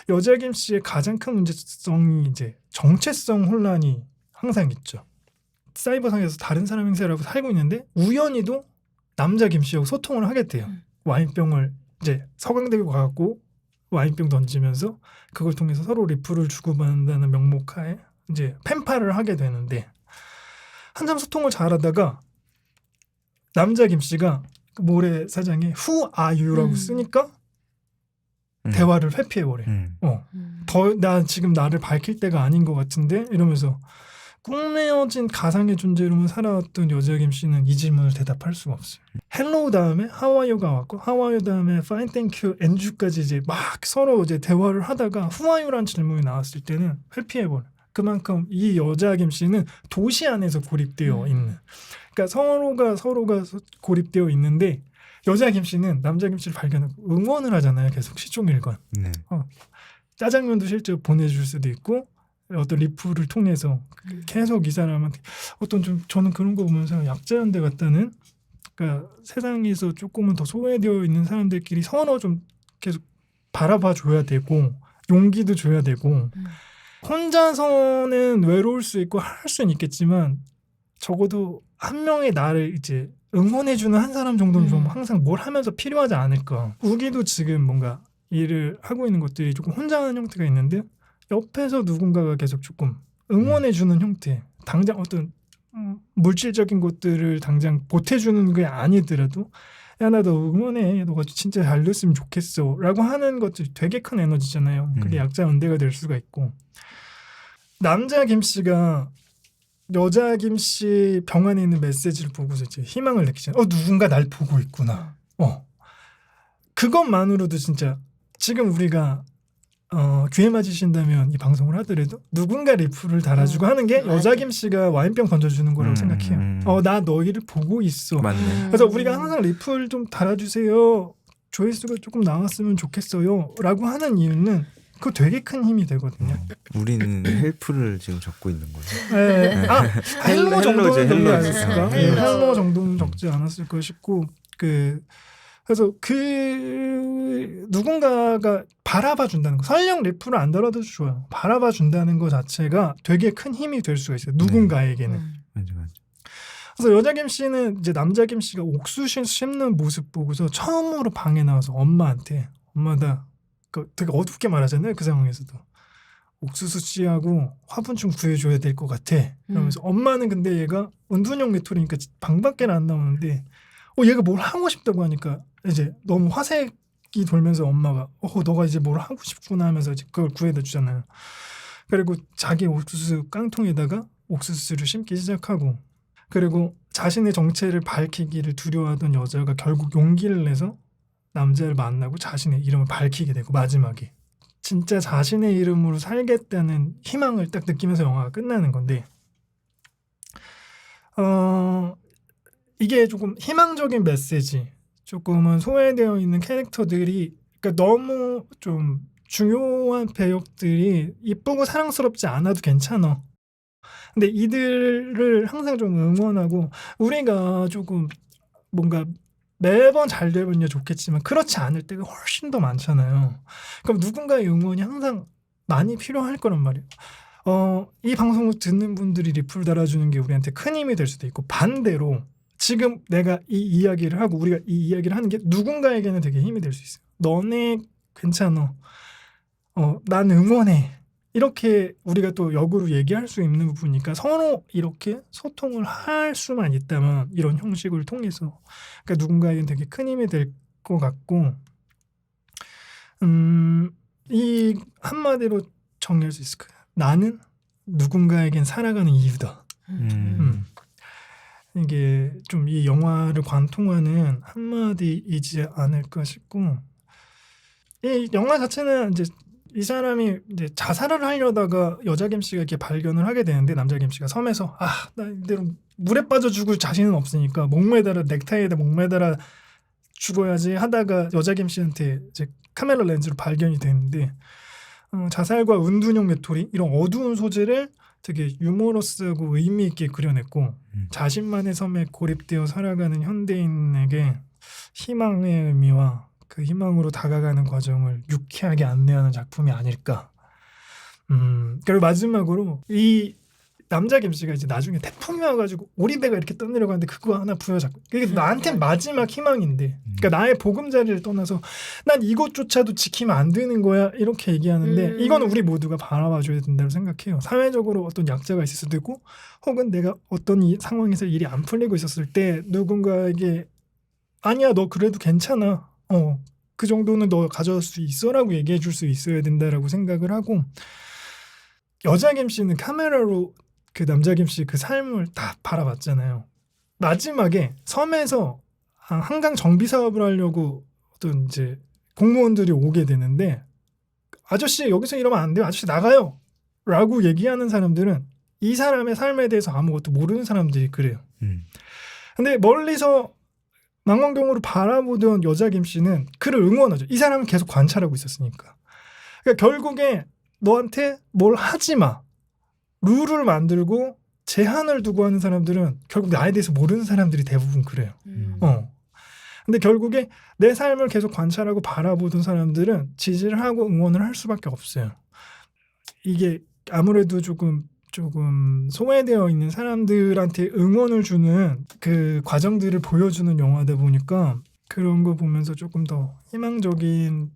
여자 김 씨의 가장 큰 문제성이 이제 정체성 혼란이 항상 있죠. 사이버상에서 다른 사람 행세라고 살고 있는데 우연히도 남자 김 씨하고 소통을 하게 돼요. 와인병을 이제 서강대교 가갖고 와인병 던지면서 그걸 통해서 서로 리플을 주고받는다는 명목하에 이제 펜팔을 하게 되는데 한참 소통을 잘하다가 남자 김 씨가 그 모래사장에 Who are you라고 쓰니까 대화를 회피해버려. 나 지금 나를 밝힐 때가 아닌 것 같은데 이러면서 꿈내어진 가상의 존재로만 살아왔던 여자 김 씨는 이 질문을 대답할 수가 없어요. 헬로우 다음에 How are you가 왔고 How are you 다음에 Fine thank you and you까지 이제 막 서로 이제 대화를 하다가 Who are you라는 질문이 나왔을 때는 회피해버려. 그만큼 이 여자 김 씨는 도시 안에서 고립되어 있는. 그러니까 서로가 고립되어 있는데 여자 김 씨는 남자 김 씨를 발견하고 응원을 하잖아요. 계속 시종일관. 네. 짜장면도 실제로 보내줄 수도 있고 어떤 리플을 통해서 계속 이 사람한테 어떤 좀 저는 그런 거 보면서 약자연대 같다는 그러니까 세상에서 조금은 더 소외되어 있는 사람들끼리 서로 좀 계속 바라봐 줘야 되고 용기도 줘야 되고 혼자서는 외로울 수 있고 할 수는 있겠지만 적어도 한 명의 나를 이제 응원해주는 한 사람 정도는 좀 항상 뭘 하면서 필요하지 않을까. 우기도 지금 뭔가 일을 하고 있는 것들이 조금 혼자 하는 형태가 있는데 옆에서 누군가가 계속 조금 응원해주는 형태. 당장 어떤 물질적인 것들을 당장 보태주는 게 아니더라도 야 나 너 응원해 너가 진짜 잘 됐으면 좋겠어 라고 하는 것들이 되게 큰 에너지잖아요. 그게 약자 연대가 될 수가 있고 남자 김씨가 여자 김씨 병안에 있는 메시지를 보고서 이제 희망을 느끼잖아요. 누군가 날 보고 있구나. 그것만으로도 진짜 지금 우리가 귀에 맞으신다면 이 방송을 하더라도 누군가 리플을 달아주고 하는 게 여자 김씨가 와인병 던져주는 거라고 생각해요. 나 너희를 보고 있어. 맞네. 그래서 우리가 항상 리플 좀 달아주세요. 조회수가 조금 나왔으면 좋겠어요. 라고 하는 이유는 그거 되게 큰 힘이 되거든요. 우리는 헬프를 지금 적고 있는 거예요. 네. 헬로 정도는 적지 헬로지. 않았을까? 헬로. 헬로 정도는 적지 않았을까 싶고 그래서 누군가가 바라봐 준다는 거 설령 리플을 안 달아도 좋아요. 바라봐 준다는 거 자체가 되게 큰 힘이 될 수가 있어요. 누군가에게는. 맞아. 그래서 여자 김씨는 이제 남자 김씨가 옥수수 씹는 모습 보고서 처음으로 방에 나와서 엄마한테 엄마 나 되게 어둡게 말하잖아요. 그 상황에서도 옥수수 씨하고 화분 좀 구해줘야 될 것 같아. 그러면서 엄마는 근데 얘가 은둔형 메토리니까 방 밖에는 안 나오는데 얘가 뭘 하고 싶다고 하니까 이제 너무 화색이 돌면서 엄마가 너가 이제 뭘 하고 싶구나 하면서 이제 그걸 구해다 주잖아요. 그리고 자기 옥수수 깡통에다가 옥수수를 심기 시작하고 그리고 자신의 정체를 밝히기를 두려워하던 여자가 결국 용기를 내서 남자를 만나고 자신의 이름을 밝히게 되고 마지막에 진짜 자신의 이름으로 살겠다는 희망을 딱 느끼면서 영화가 끝나는 건데 이게 조금 희망적인 메시지 조금은 소외되어 있는 캐릭터들이 그러니까 너무 좀 중요한 배역들이 이쁘고 사랑스럽지 않아도 괜찮아. 근데 이들을 항상 좀 응원하고 우리가 조금 뭔가 매번 잘 되면 좋겠지만 그렇지 않을 때가 훨씬 더 많잖아요. 그럼 누군가의 응원이 항상 많이 필요할 거란 말이에요. 이 방송을 듣는 분들이 리플 달아주는 게 우리한테 큰 힘이 될 수도 있고 반대로 지금 내가 이 이야기를 하고 우리가 이 이야기를 하는 게 누군가에게는 되게 힘이 될 수 있어요. 너네 괜찮아. 난 응원해. 이렇게 우리가 또 역으로 얘기할 수 있는 부분이니까 서로 이렇게 소통을 할 수만 있다면 이런 형식을 통해서 그러니까 누군가에겐 되게 큰 힘이 될 것 같고 이 한마디로 정리할 수 있을 거예요. 나는 누군가에겐 살아가는 이유다. 이게 좀 이 영화를 관통하는 한마디이지 않을까 싶고 이 영화 자체는 이제 이 사람이 이제 자살을 하려다가 여자 김씨가 이렇게 발견을 하게 되는데 남자 김씨가 섬에서 나 이대로 물에 빠져 죽을 자신은 없으니까 목매달아 넥타이에다 목매달아 죽어야지 하다가 여자 김씨한테 이제 카메라 렌즈로 발견이 되는데 자살과 은둔형 메토리 이런 어두운 소재를 되게 유머러스하고 의미 있게 그려냈고 자신만의 섬에 고립되어 살아가는 현대인에게 희망의 의미와 그 희망으로 다가가는 과정을 유쾌하게 안내하는 작품이 아닐까. 그리고 마지막으로 이 남자 김씨가 이제 나중에 태풍이 와가지고 오리배가 이렇게 떠내려가는데 그거 하나 부여잡고 그게 나한테 마지막 희망인데 그러니까 나의 보금자리를 떠나서 난 이것조차도 지키면 안 되는 거야 이렇게 얘기하는데 이거는 우리 모두가 바라봐줘야 된다고 생각해요. 사회적으로 어떤 약자가 있을 수도 있고 혹은 내가 어떤 이 상황에서 일이 안 풀리고 있었을 때 누군가에게 아니야 너 그래도 괜찮아 그 정도는 너 가져올 수 있어라고 얘기해 줄 수 있어야 된다라고 생각을 하고 여자 김씨는 카메라로 그 남자 김씨 그 삶을 다 바라봤잖아요. 마지막에 섬에서 한강 정비 사업을 하려고 어떤 이제 공무원들이 오게 되는데 아저씨 여기서 이러면 안 돼요. 아저씨 나가요. 라고 얘기하는 사람들은 이 사람의 삶에 대해서 아무것도 모르는 사람들이 그래요. 근데 멀리서 망원경으로 바라보던 여자 김씨는 그를 응원하죠. 이 사람은 계속 관찰하고 있었으니까. 그러니까 결국에 너한테 뭘 하지 마. 룰을 만들고 제한을 두고 하는 사람들은 결국 나에 대해서 모르는 사람들이 대부분 그래요. 근데 결국에 내 삶을 계속 관찰하고 바라보던 사람들은 지지를 하고 응원을 할 수밖에 없어요. 이게 아무래도 조금 소외되어 있는 사람들한테 응원을 주는 그 과정들을 보여주는 영화다 보니까 그런 거 보면서 조금 더 희망적인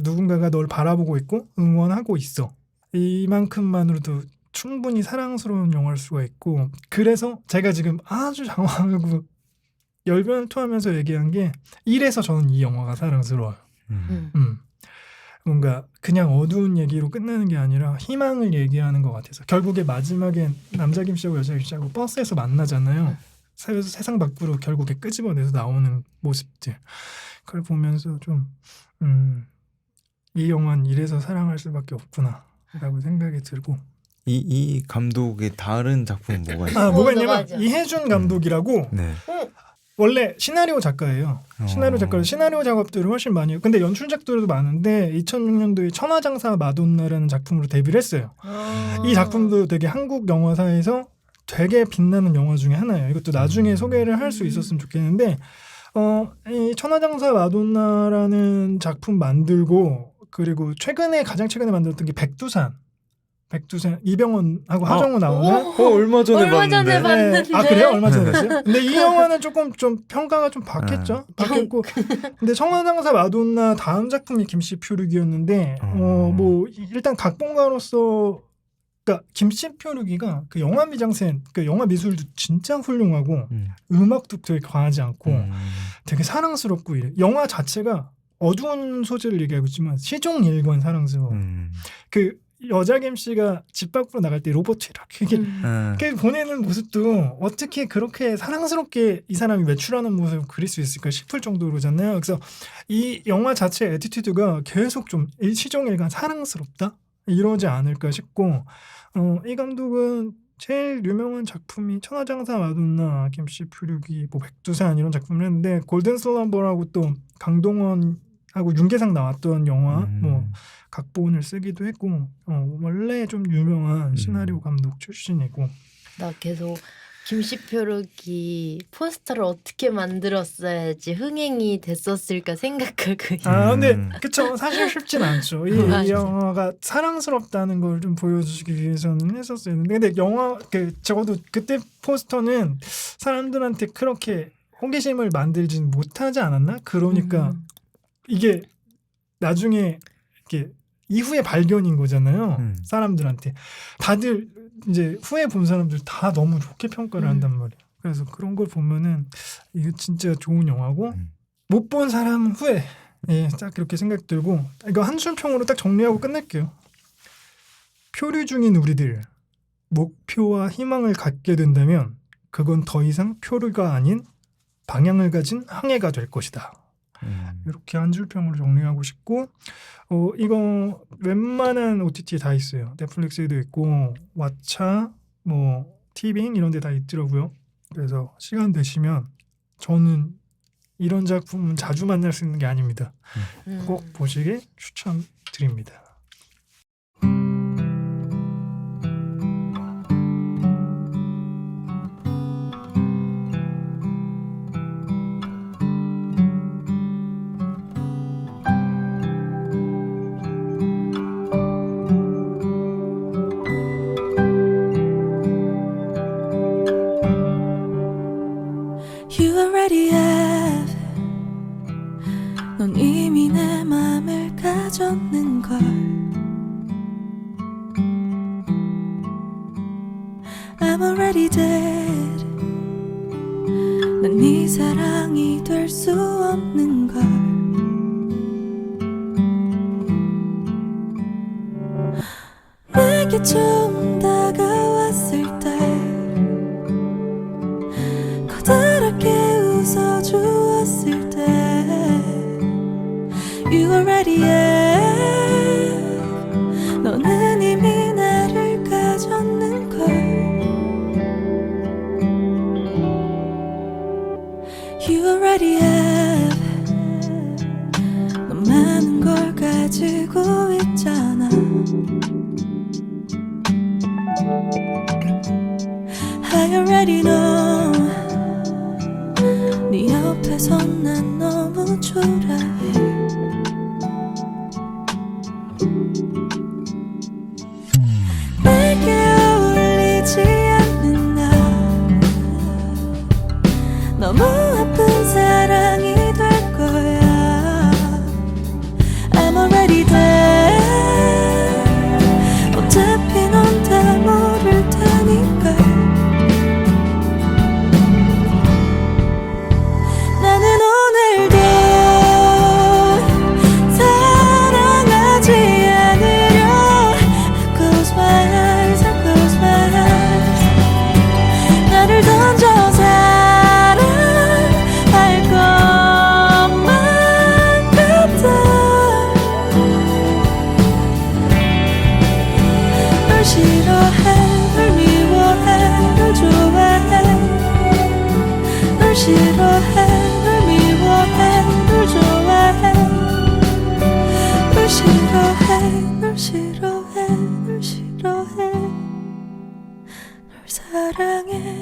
누군가가 널 바라보고 있고 응원하고 있어. 이만큼만으로도 충분히 사랑스러운 영화일 수가 있고 그래서 제가 지금 아주 장황하고 열변을 토하면서 얘기한 게 이래서 저는 이 영화가 사랑스러워요. 뭔가 그냥 어두운 얘기로 끝나는 게 아니라 희망을 얘기하는 것 같아서 결국에 마지막엔 남자 김씨하고 여자 김씨하고 버스에서 만나잖아요. 세상 밖으로 결국에 끄집어내서 나오는 모습들 그걸 보면서 좀 이 영화는 이래서 사랑할 수밖에 없구나 라고 생각이 들고 이 감독의 다른 작품은 뭐가 있어요? 뭐가 맞아, 있냐면 맞아. 이혜준 감독이라고 네. 원래 시나리오 작가예요. 시나리오 작가로 시나리오 작업들을 훨씬 많이 해요. 근데 연출작들도 많은데 2006년도에 천하장사 마돈나라는 작품으로 데뷔를 했어요. 이 작품도 되게 한국 영화사에서 되게 빛나는 영화 중에 하나예요. 이것도 나중에 소개를 할 수 있었으면 좋겠는데 이 천하장사 마돈나라는 작품 만들고 그리고 가장 최근에 만들었던 게 백두산 이병헌하고 하정우 나오는 얼마 전에 얼마 전에 봤는데. 봤는데. 아 그래요? 얼마 전에 봤어요? 근데 이 영화는 조금 좀 평가가 좀 바뀌었죠. 바뀌었고 근데 천하장사 마돈나 다음 작품이 김씨 표류기였는데 뭐 일단 각본가로서 그러니까 김씨 표류기가 그 영화 미장센 그 영화 미술도 진짜 훌륭하고 음악도 되게 과하지 않고 되게 사랑스럽고 이래. 영화 자체가 어두운 소재를 얘기하고 있지만 시종일관 사랑스러워. 그 여자 김씨가 집 밖으로 나갈 때 로봇 이렇게 이렇게 보내는 모습도 어떻게 그렇게 사랑스럽게 이 사람이 외출하는 모습을 그릴 수 있을까 싶을 정도로잖아요. 그래서 이 영화 자체의 애티튜드가 계속 좀 시종일관 사랑스럽다 이러지 않을까 싶고 이 감독은 제일 유명한 작품이 천하장사 마돈나, 김씨 표류기, 뭐 백두산 이런 작품을 했는데 골든 슬럼버라고 또 강동원하고 윤계상 나왔던 영화 뭐 각본을 쓰기도 했고 원래 좀 유명한 시나리오 감독 출신이고 나 계속 김시표룩이 포스터를 어떻게 만들었어야지 흥행이 됐었을까 생각하고 근데 그쵸 사실 쉽진 않죠. 이 영화가 사랑스럽다는 걸 좀 보여주기 위해서는 했었어야 했는데 근데 영화 적어도 그때 포스터는 사람들한테 그렇게 호기심을 만들진 못하지 않았나? 그러니까 이게 나중에 이렇게 이후에 발견인 거잖아요. 사람들한테 다들 이제 후에 본 사람들 다 너무 좋게 평가를 한단 말이에요. 그래서 그런 걸 보면은 이거 진짜 좋은 영화고 못 본 사람은 후에 딱 그렇게 생각 들고 이거 한줄평으로 딱 정리하고 끝낼게요. 표류 중인 우리들 목표와 희망을 갖게 된다면 그건 더 이상 표류가 아닌 방향을 가진 항해가 될 것이다. 이렇게 한 줄평으로 정리하고 싶고 이거 웬만한 OTT에 다 있어요. 넷플릭스에도 있고 왓챠, 뭐 티빙 이런 데 다 있더라고요. 그래서 시간 되시면 저는 이런 작품은 자주 만날 수 있는 게 아닙니다. 꼭 보시길 추천드립니다. You already have 넌 이미 내 맘을 가졌는걸 I'm already dead 난 네 사랑이 될 수 없는걸 내게 좀 다가왔을 때 커다랗게 웃어주었을 때 You already have 너는 이미 나를 가졌는걸 You already have 넌 많은 걸 가지고 있잖아 I already know 네 옆에서 난 너무 초라해 내게 어울리지 않는 나 너무 아픈 사랑이 될 거야 I'm already there 어차피 넌 다 싫어해 널 미워해 널 좋아해 널 싫어해 널 싫어해 널 싫어해 널 사랑해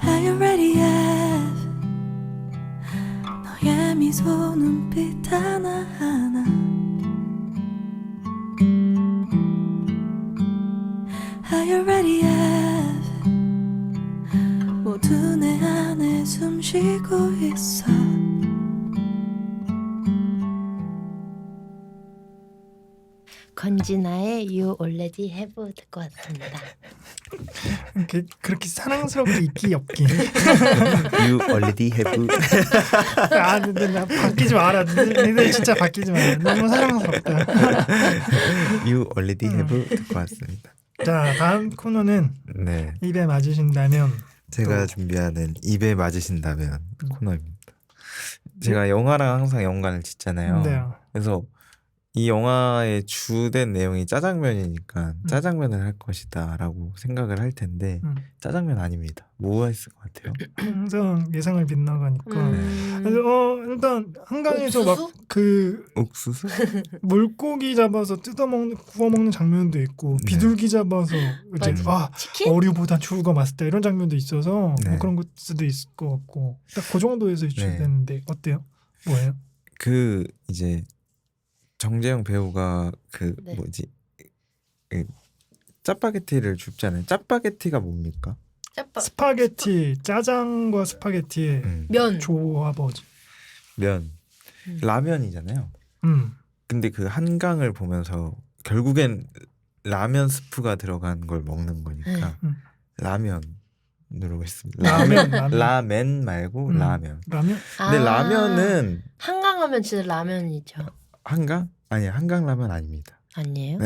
Are you ready yet? 너의 미소 눈빛 하나하나 Are you ready yet? 모두 내 안에 숨 쉬고 있어 건진아의 You Already Have 듣고 왔습니다. 그렇게 사랑스럽게 있기 없기. You already have. 아, 근데 나 바뀌지 마라. 너희들 진짜 바뀌지 마라. 너무 사랑스럽다. You already have 듣고 왔습니다. 자, 다음 코너는 네, 입에 맞으신다면. 제가 준비하는 입에 맞으신다면 코너입니다. 제가 영화랑 항상 연관을 짓잖아요. 네. 그래서 이 영화의 주된 내용이 짜장면이니까 짜장면을 할 것이다라고 생각을 할 텐데 짜장면 아닙니다. 뭐가 있을 것 같아요? 항상 예상을 빗나가니까. 네. 그래서 일단 한강에서 옥수수? 막 그 옥수수? 물고기 잡아서 뜯어먹는 구워먹는 장면도 있고 네. 비둘기 잡아서 이제 맞아. 치킨? 어류보다 죽어 맛있다 이런 장면도 있어서 네. 뭐 그런 것도 있을 것 같고 딱 그 정도에서 유출됐는데 어때요? 뭐예요? 그 이제 정재영 배우가 그 네. 뭐지 그 짜파게티를 줍잖아요. 짜파게티가 뭡니까? 짜파 스파게티 짜장과 스파게티의 면. 조합어지. 면 라면이잖아요. 근데 그 한강을 보면서 결국엔 라면 스프가 들어간 걸 먹는 거니까 라면으로 했습니다. 라면. 라멘 말고 라면. 라면? 근데 라면은 한강하면 진짜 라면이죠. 한강? 아니 한강 라면 아닙니다. 아니에요?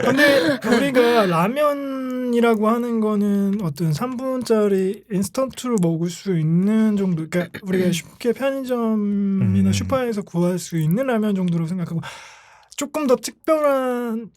근데 우리가 라면이라고 하는 거는 어떤 3분짜리 인스턴트로 먹을 수 있는 정도, 그러니까 우리가 쉽게 편의점이나 슈퍼에서 구할 수 있는 라면 정도로 생각하고 조금 더 특별한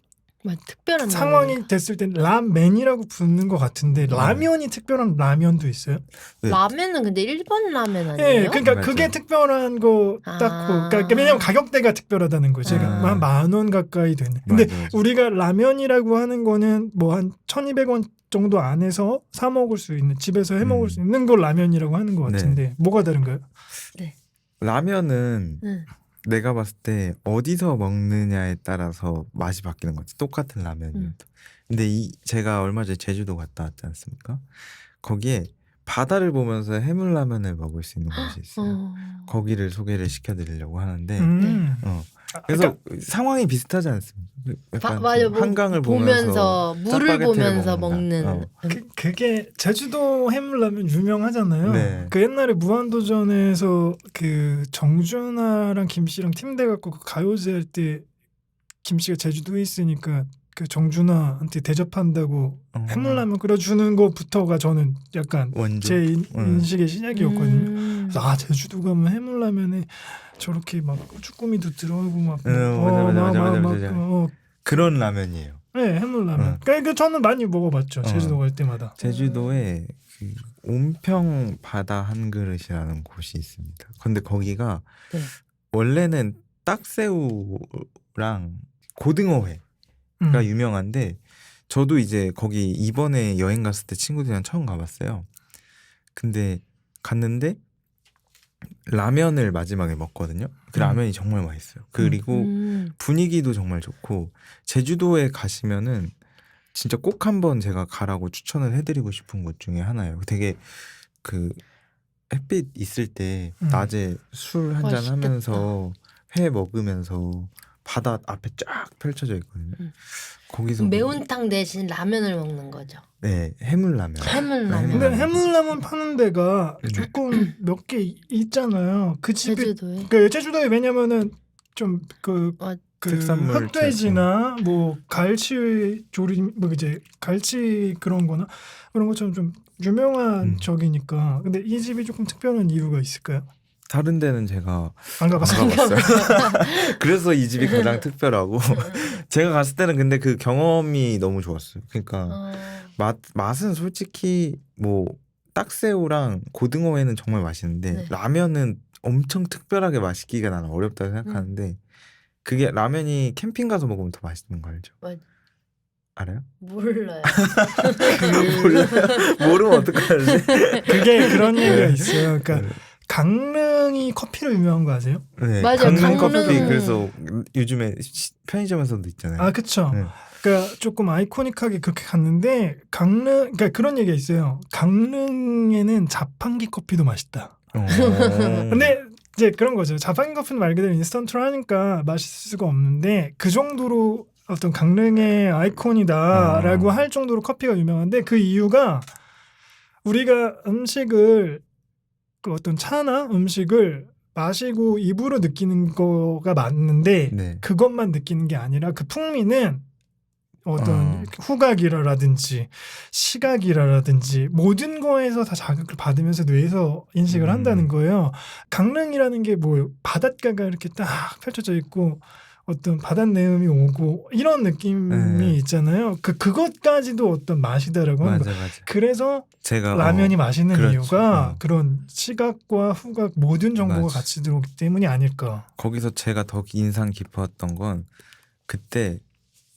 특별한 상황이 라면이다. 됐을 땐 라멘이라고 부르는 것 같은데 라면이 특별한 라면도 있어요? 네. 라면은 근데 일본 라면 아니에요? 예, 그러니까 맞아요. 그게 특별한 거 딱 그러니까 왜냐면 가격대가 특별하다는 거죠. 제가 아. 한 10,000원 가까이 되네. 근데 맞아. 우리가 라면이라고 하는 거는 뭐 한 1,200원 정도 안에서 사 먹을 수 있는 집에서 해 먹을 수 있는 걸 라면이라고 하는 것 네. 같은데 뭐가 다른가요? 라면은 응. 내가 봤을 때 어디서 먹느냐에 따라서 맛이 바뀌는 것 같아요. 똑같은 라면이어도. 근데 제가 얼마 전에 제주도 갔다 왔지 않습니까? 거기에 바다를 보면서 해물라면을 먹을 수 있는 곳이 있어요. 거기를 소개를 시켜드리려고 하는데 그래서 상황이 비슷하지 않습니까? 약간 맞아. 좀 한강을 보면서 물을 짜파게티를 보면서 먹는다. 먹는. 그게 제주도 해물라면 유명하잖아요. 네. 그 옛날에 무한도전에서 그 정준하랑 김씨랑 팀돼 갖고 그 가요제 할 때 김씨가 제주도에 있으니까 그 정준하한테 대접한다고 해물라면 끓여주는 것부터가 저는 약간 원조? 제 인식의 시작이었거든요. 그래서 아 제주도 가면 해물라면에 저렇게 막 쭈꾸미도 들어가고 막 맞아. 그런 라면이에요. 네 해물라면. 그러니까 저는 많이 먹어봤죠. 제주도 갈 때마다. 제주도에 그 온평 바다 한 그릇이라는 곳이 있습니다. 근데 거기가 네. 원래는 딱새우랑 고등어회가 유명한데 저도 이제 거기 이번에 여행 갔을 때 친구들이랑 처음 가봤어요. 근데 갔는데 라면을 마지막에 먹거든요. 그 라면이 정말 맛있어요. 그리고 분위기도 정말 좋고 제주도에 가시면은 진짜 꼭 한번 제가 가라고 추천을 해드리고 싶은 곳 중에 하나예요. 되게 그 햇빛 있을 때 낮에 술 한잔 맛있겠다. 하면서 회 먹으면서 바다 앞에 쫙 펼쳐져 있거든요. 거기서 매운탕 대신 라면을 먹는 거죠. 네 해물라면. 해물라면. 근데 해물라면 파는 데가 조금 몇 개 있잖아요. 그 집에 제주도에. 그 제주도에 왜냐면은 좀 그 그 특산물 흑돼지나 뭐 갈치 조림 뭐 이제 갈치 그런 것처럼 좀 유명한 적이니까. 근데 이 집이 조금 특별한 이유가 있을까요? 다른 데는 제가 안 안 가봤어요. 가봤어요. 그래서 이 집이 가장 특별하고 제가 갔을 때는 근데 그 경험이 너무 좋았어요. 그러니까 맛은 솔직히 뭐 딱새우랑 고등어회는 정말 맛있는데 네. 라면은 엄청 특별하게 맛있기가 나는 어렵다고 생각하는데 그게 라면이 캠핑 가서 먹으면 더 맛있는 거 알죠? 맞- 알아요? 몰라요. 몰라요? 모르면 어떡하지? 그게 그런 얘기가 네. 있어요. 그러니까 강릉이 커피로 유명한 거 아세요? 네, 맞아요. 강릉 커피 강릉. 그래서 요즘에 편의점에서도 있잖아요. 아, 그쵸. 네. 그러니까 조금 아이코닉하게 그렇게 갔는데 그러니까 그런 얘기가 있어요. 강릉에는 자판기 커피도 맛있다. 근데 이제 그런 거죠. 자판기 커피는 말 그대로 인스턴트로 하니까 맛있을 수가 없는데 그 정도로 어떤 강릉의 아이콘이다라고 할 정도로 커피가 유명한데 그 이유가 우리가 음식을 그 어떤 차나 음식을 마시고 입으로 느끼는 거가 맞는데 네. 그것만 느끼는 게 아니라 그 풍미는 어떤 후각이라든지 시각이라든지 모든 거에서 다 자극을 받으면서 뇌에서 인식을 한다는 거예요. 강릉이라는 게 뭐 바닷가가 이렇게 딱 펼쳐져 있고 어떤 바닷내음이 오고 이런 느낌이 네. 있잖아요. 그것까지도 어떤 맛이다라고 하는 맞아 거예요. 맞아. 그래서 제가 라면이 맛있는 그렇죠. 이유가 그런 시각과 후각 모든 정보가 맞아. 같이 들어오기 때문이 아닐까. 거기서 제가 더 인상 깊었던 건 그때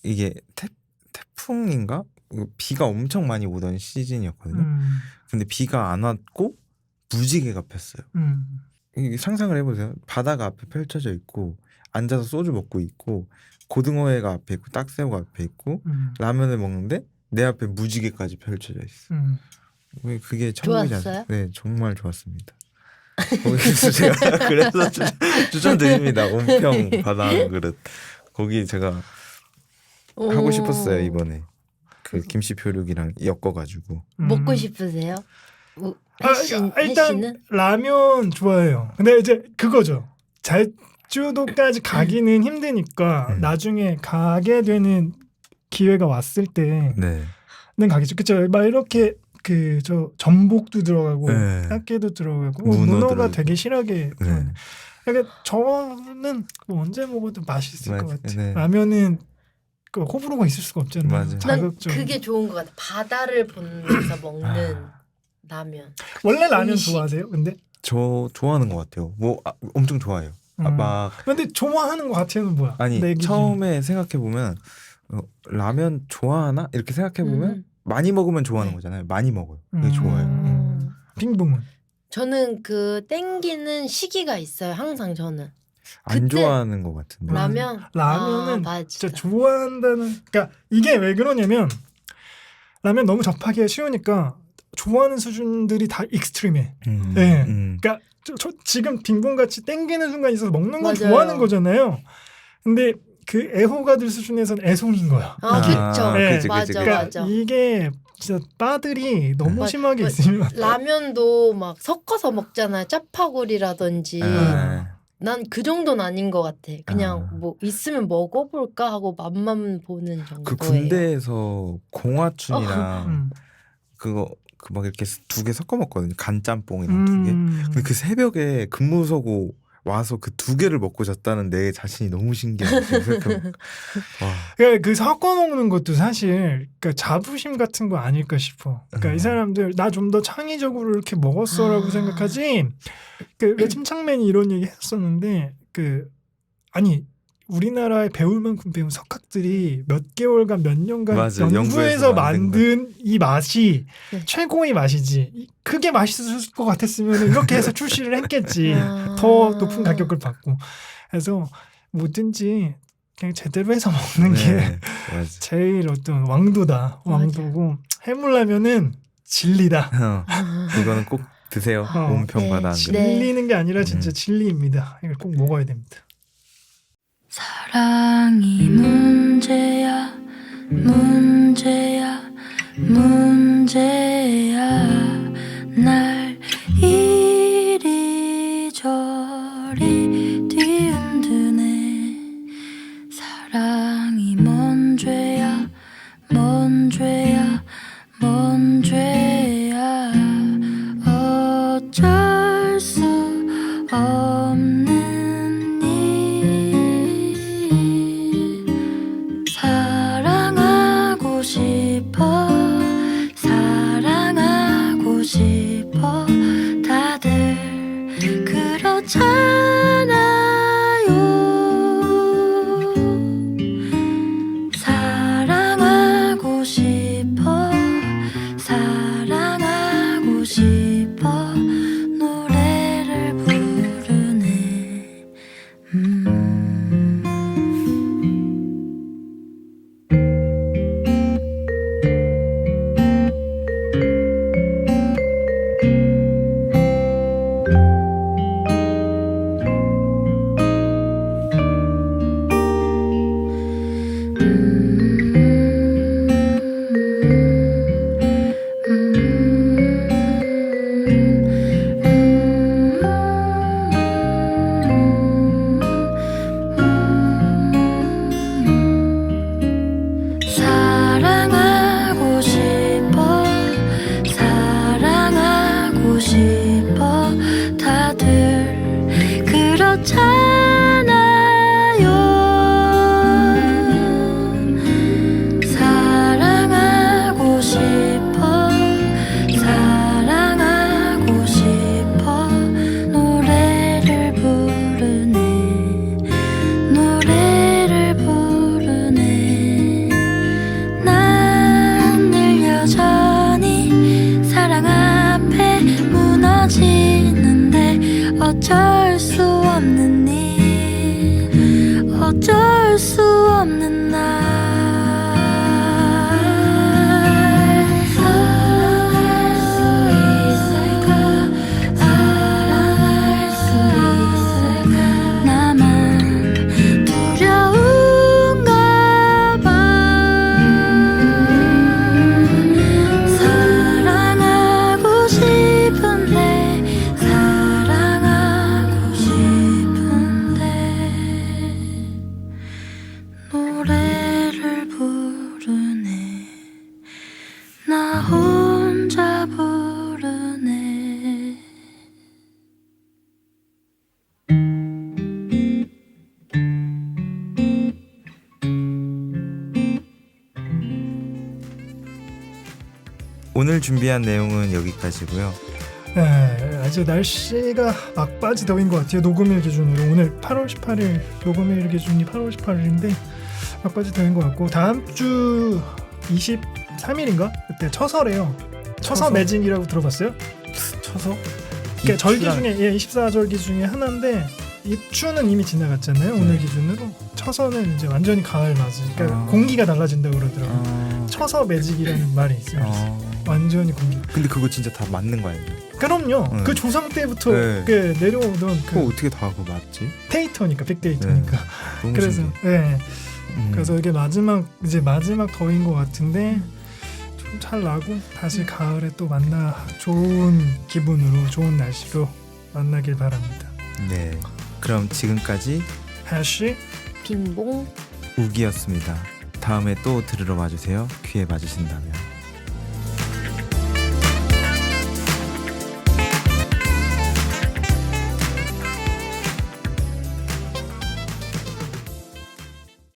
이게 태풍인가 비가 엄청 많이 오던 시즌이었거든요. 근데 비가 안 왔고 무지개가 폈어요. 이게 상상을 해보세요. 바다가 앞에 펼쳐져 있고 앉아서 소주 먹고 있고 고등어회가 앞에 있고 딱새우가 앞에 있고 라면을 먹는데 내 앞에 무지개까지 펼쳐져 있어. 그게 천국이지 않습니까? 좋았어요? 네, 정말 좋았습니다. 거기서 제가 그래서 추천드립니다. 온평 바다 한 그릇. 거기 제가 하고 싶었어요 이번에. 그 김씨 표류기랑 엮어가지고. 먹고 싶으세요? 뭐, 일단 해씨는? 라면 좋아해요. 근데 이제 그거죠. 제주도까지 가기는 힘드니까 나중에 가게 되는 기회가 왔을 때는 네. 가겠죠. 그쵸? 막 이렇게 그 저 전복도 들어가고 네. 약게도 들어가고 문어 문어가 들어가고. 되게 실하게 네. 그러니까 저는 뭐 언제 먹어도 맛있을 것 맞아. 같아요. 네. 라면은 그 호불호가 있을 수가 없잖아요. 맞아요. 난 자극적. 그게 좋은 것 같아. 바다를 보면서 먹는 라면. 원래 라면 음식. 좋아하세요? 근데 저 좋아하는 것 같아요. 뭐 엄청 좋아해요. 막 근데 좋아하는 것 같아요는 뭐야? 아니 내 기준. 처음에 생각해 보면 라면 좋아하나 이렇게 생각해 보면 많이 먹으면 좋아하는 거잖아요. 많이 먹어요. 그게 좋아요. 빙봉은 저는 그 땡기는 시기가 있어요. 항상 저는. 안 그때 좋아하는 것 같은데. 라면. 라면은 맞아. 진짜 좋아한다는 그러니까 이게 왜 그러냐면 라면 너무 접하기가 쉬우니까 좋아하는 수준들이 다 익스트림해. 네. 그러니까 저 지금 빙봉같이 땡기는 순간 있어서 먹는 건 맞아요. 좋아하는 거잖아요. 근데 그 애호가들 수준에서는 애송인 거야. 그쵸. 네. 그치, 맞아, 그러니까 맞아. 이게 진짜 바들이 너무 맞- 심하게 맞- 있으면 라면도 막 섞어서 먹잖아요. 짜파구리라든지. 난 그 정도는 아닌 것 같아. 그냥 뭐 있으면 먹어볼까 하고 맛만 보는 정도예요. 그 군대에서 공화춘이랑 그거 그 막 이렇게 두 개 섞어 먹거든요. 간짬뽕이랑 두 개. 근데 그 새벽에 근무 서고 와서 그 두 개를 먹고 잤다는 내 자신이 너무 신기해요. 와. 그러니까 그 섞어 먹는 것도 사실 그러니까 자부심 같은 거 아닐까 싶어. 그러니까 이 사람들 나 좀 더 창의적으로 이렇게 먹었어라고 생각하지. 그 침착맨이 이런 얘기 했었는데 그 아니 우리나라에 배울 만큼 배운 석학들이 몇 개월간 몇 년간 맞아, 연구해서 연구해서 만든 이 맛이 네. 최고의 맛이지. 그게 맛있을 것 같았으면 이렇게 해서 출시를 했겠지. 더 높은 가격을 받고. 그래서 뭐든지 그냥 제대로 해서 먹는 게 네, 맞아. 제일 어떤 왕도다. 왕도고 해물라면은 진리다. 이거는 꼭 드세요. 온평 네. 바다 한 그릇. 질리는 게 아니라 진짜 진리입니다. 이걸 꼭 먹어야 됩니다. 사랑이 문제야 문제야 문제야 날 이리저리 뒤흔드네 어쩔 수 없는 일 사랑하고 싶어 사랑하고 싶어 다들 그렇잖아요 사랑하고 싶어 사랑하고 싶어 노래를 부르네 사랑하고 싶어 사랑하고 싶어 다들 그렇잖아요 사랑하고 싶어 사랑하고 싶어 노래를 부르네 노래를 부르네 난 늘 여전히 사랑 앞에 무너지는데 어쩔 수 없는 일 어쩔 수 없는 날 사랑할 수 있을까 사랑할 수 있을까 나만 두려운가 봐 사랑하고 싶은데 사랑하고 싶은데 노래를 부르네 나 혼자 부르네 오늘 준비한 내용은 여기까지고요. 네, 아주 날씨가 막바지 더위인 것 같아요. 녹음일 기준으로 오늘 8월 18일 녹음일 기준이 8월 18일인데 막바지 더위인 것 같고 다음 주 23일인가 그때 처서래요. 처서 매직이라고 들어봤어요? 쳐서 그러니까 절기 입추랑- 중에 24절기 중에 하나인데 입추는 이미 지나갔잖아요. 오늘 기준으로 처서는 이제 완전히 가을 맞이. 그러니까 공기가 달라진다고 그러더라고요. 처서 매직이라는 말이 있어요. 완전히 공기. 근데 그거 진짜 다 맞는 거 아니에요? 그럼요. 네. 그 조상 때부터 네. 그 내려오던 그거 그 어떻게 다 그거 맞지? 데이터니까 빅데이터니까. 너무 그래서 신기해. 네. 그래서 이게 마지막 더인 것 같은데 좀 잘 나고 다시 가을에 또 만나 좋은 기분으로 좋은 날씨로 만나길 바랍니다. 네. 그럼 지금까지 해시 빙봉 우기였습니다. 다음에 또 들으러 와주세요. 귀에 맞으신다면.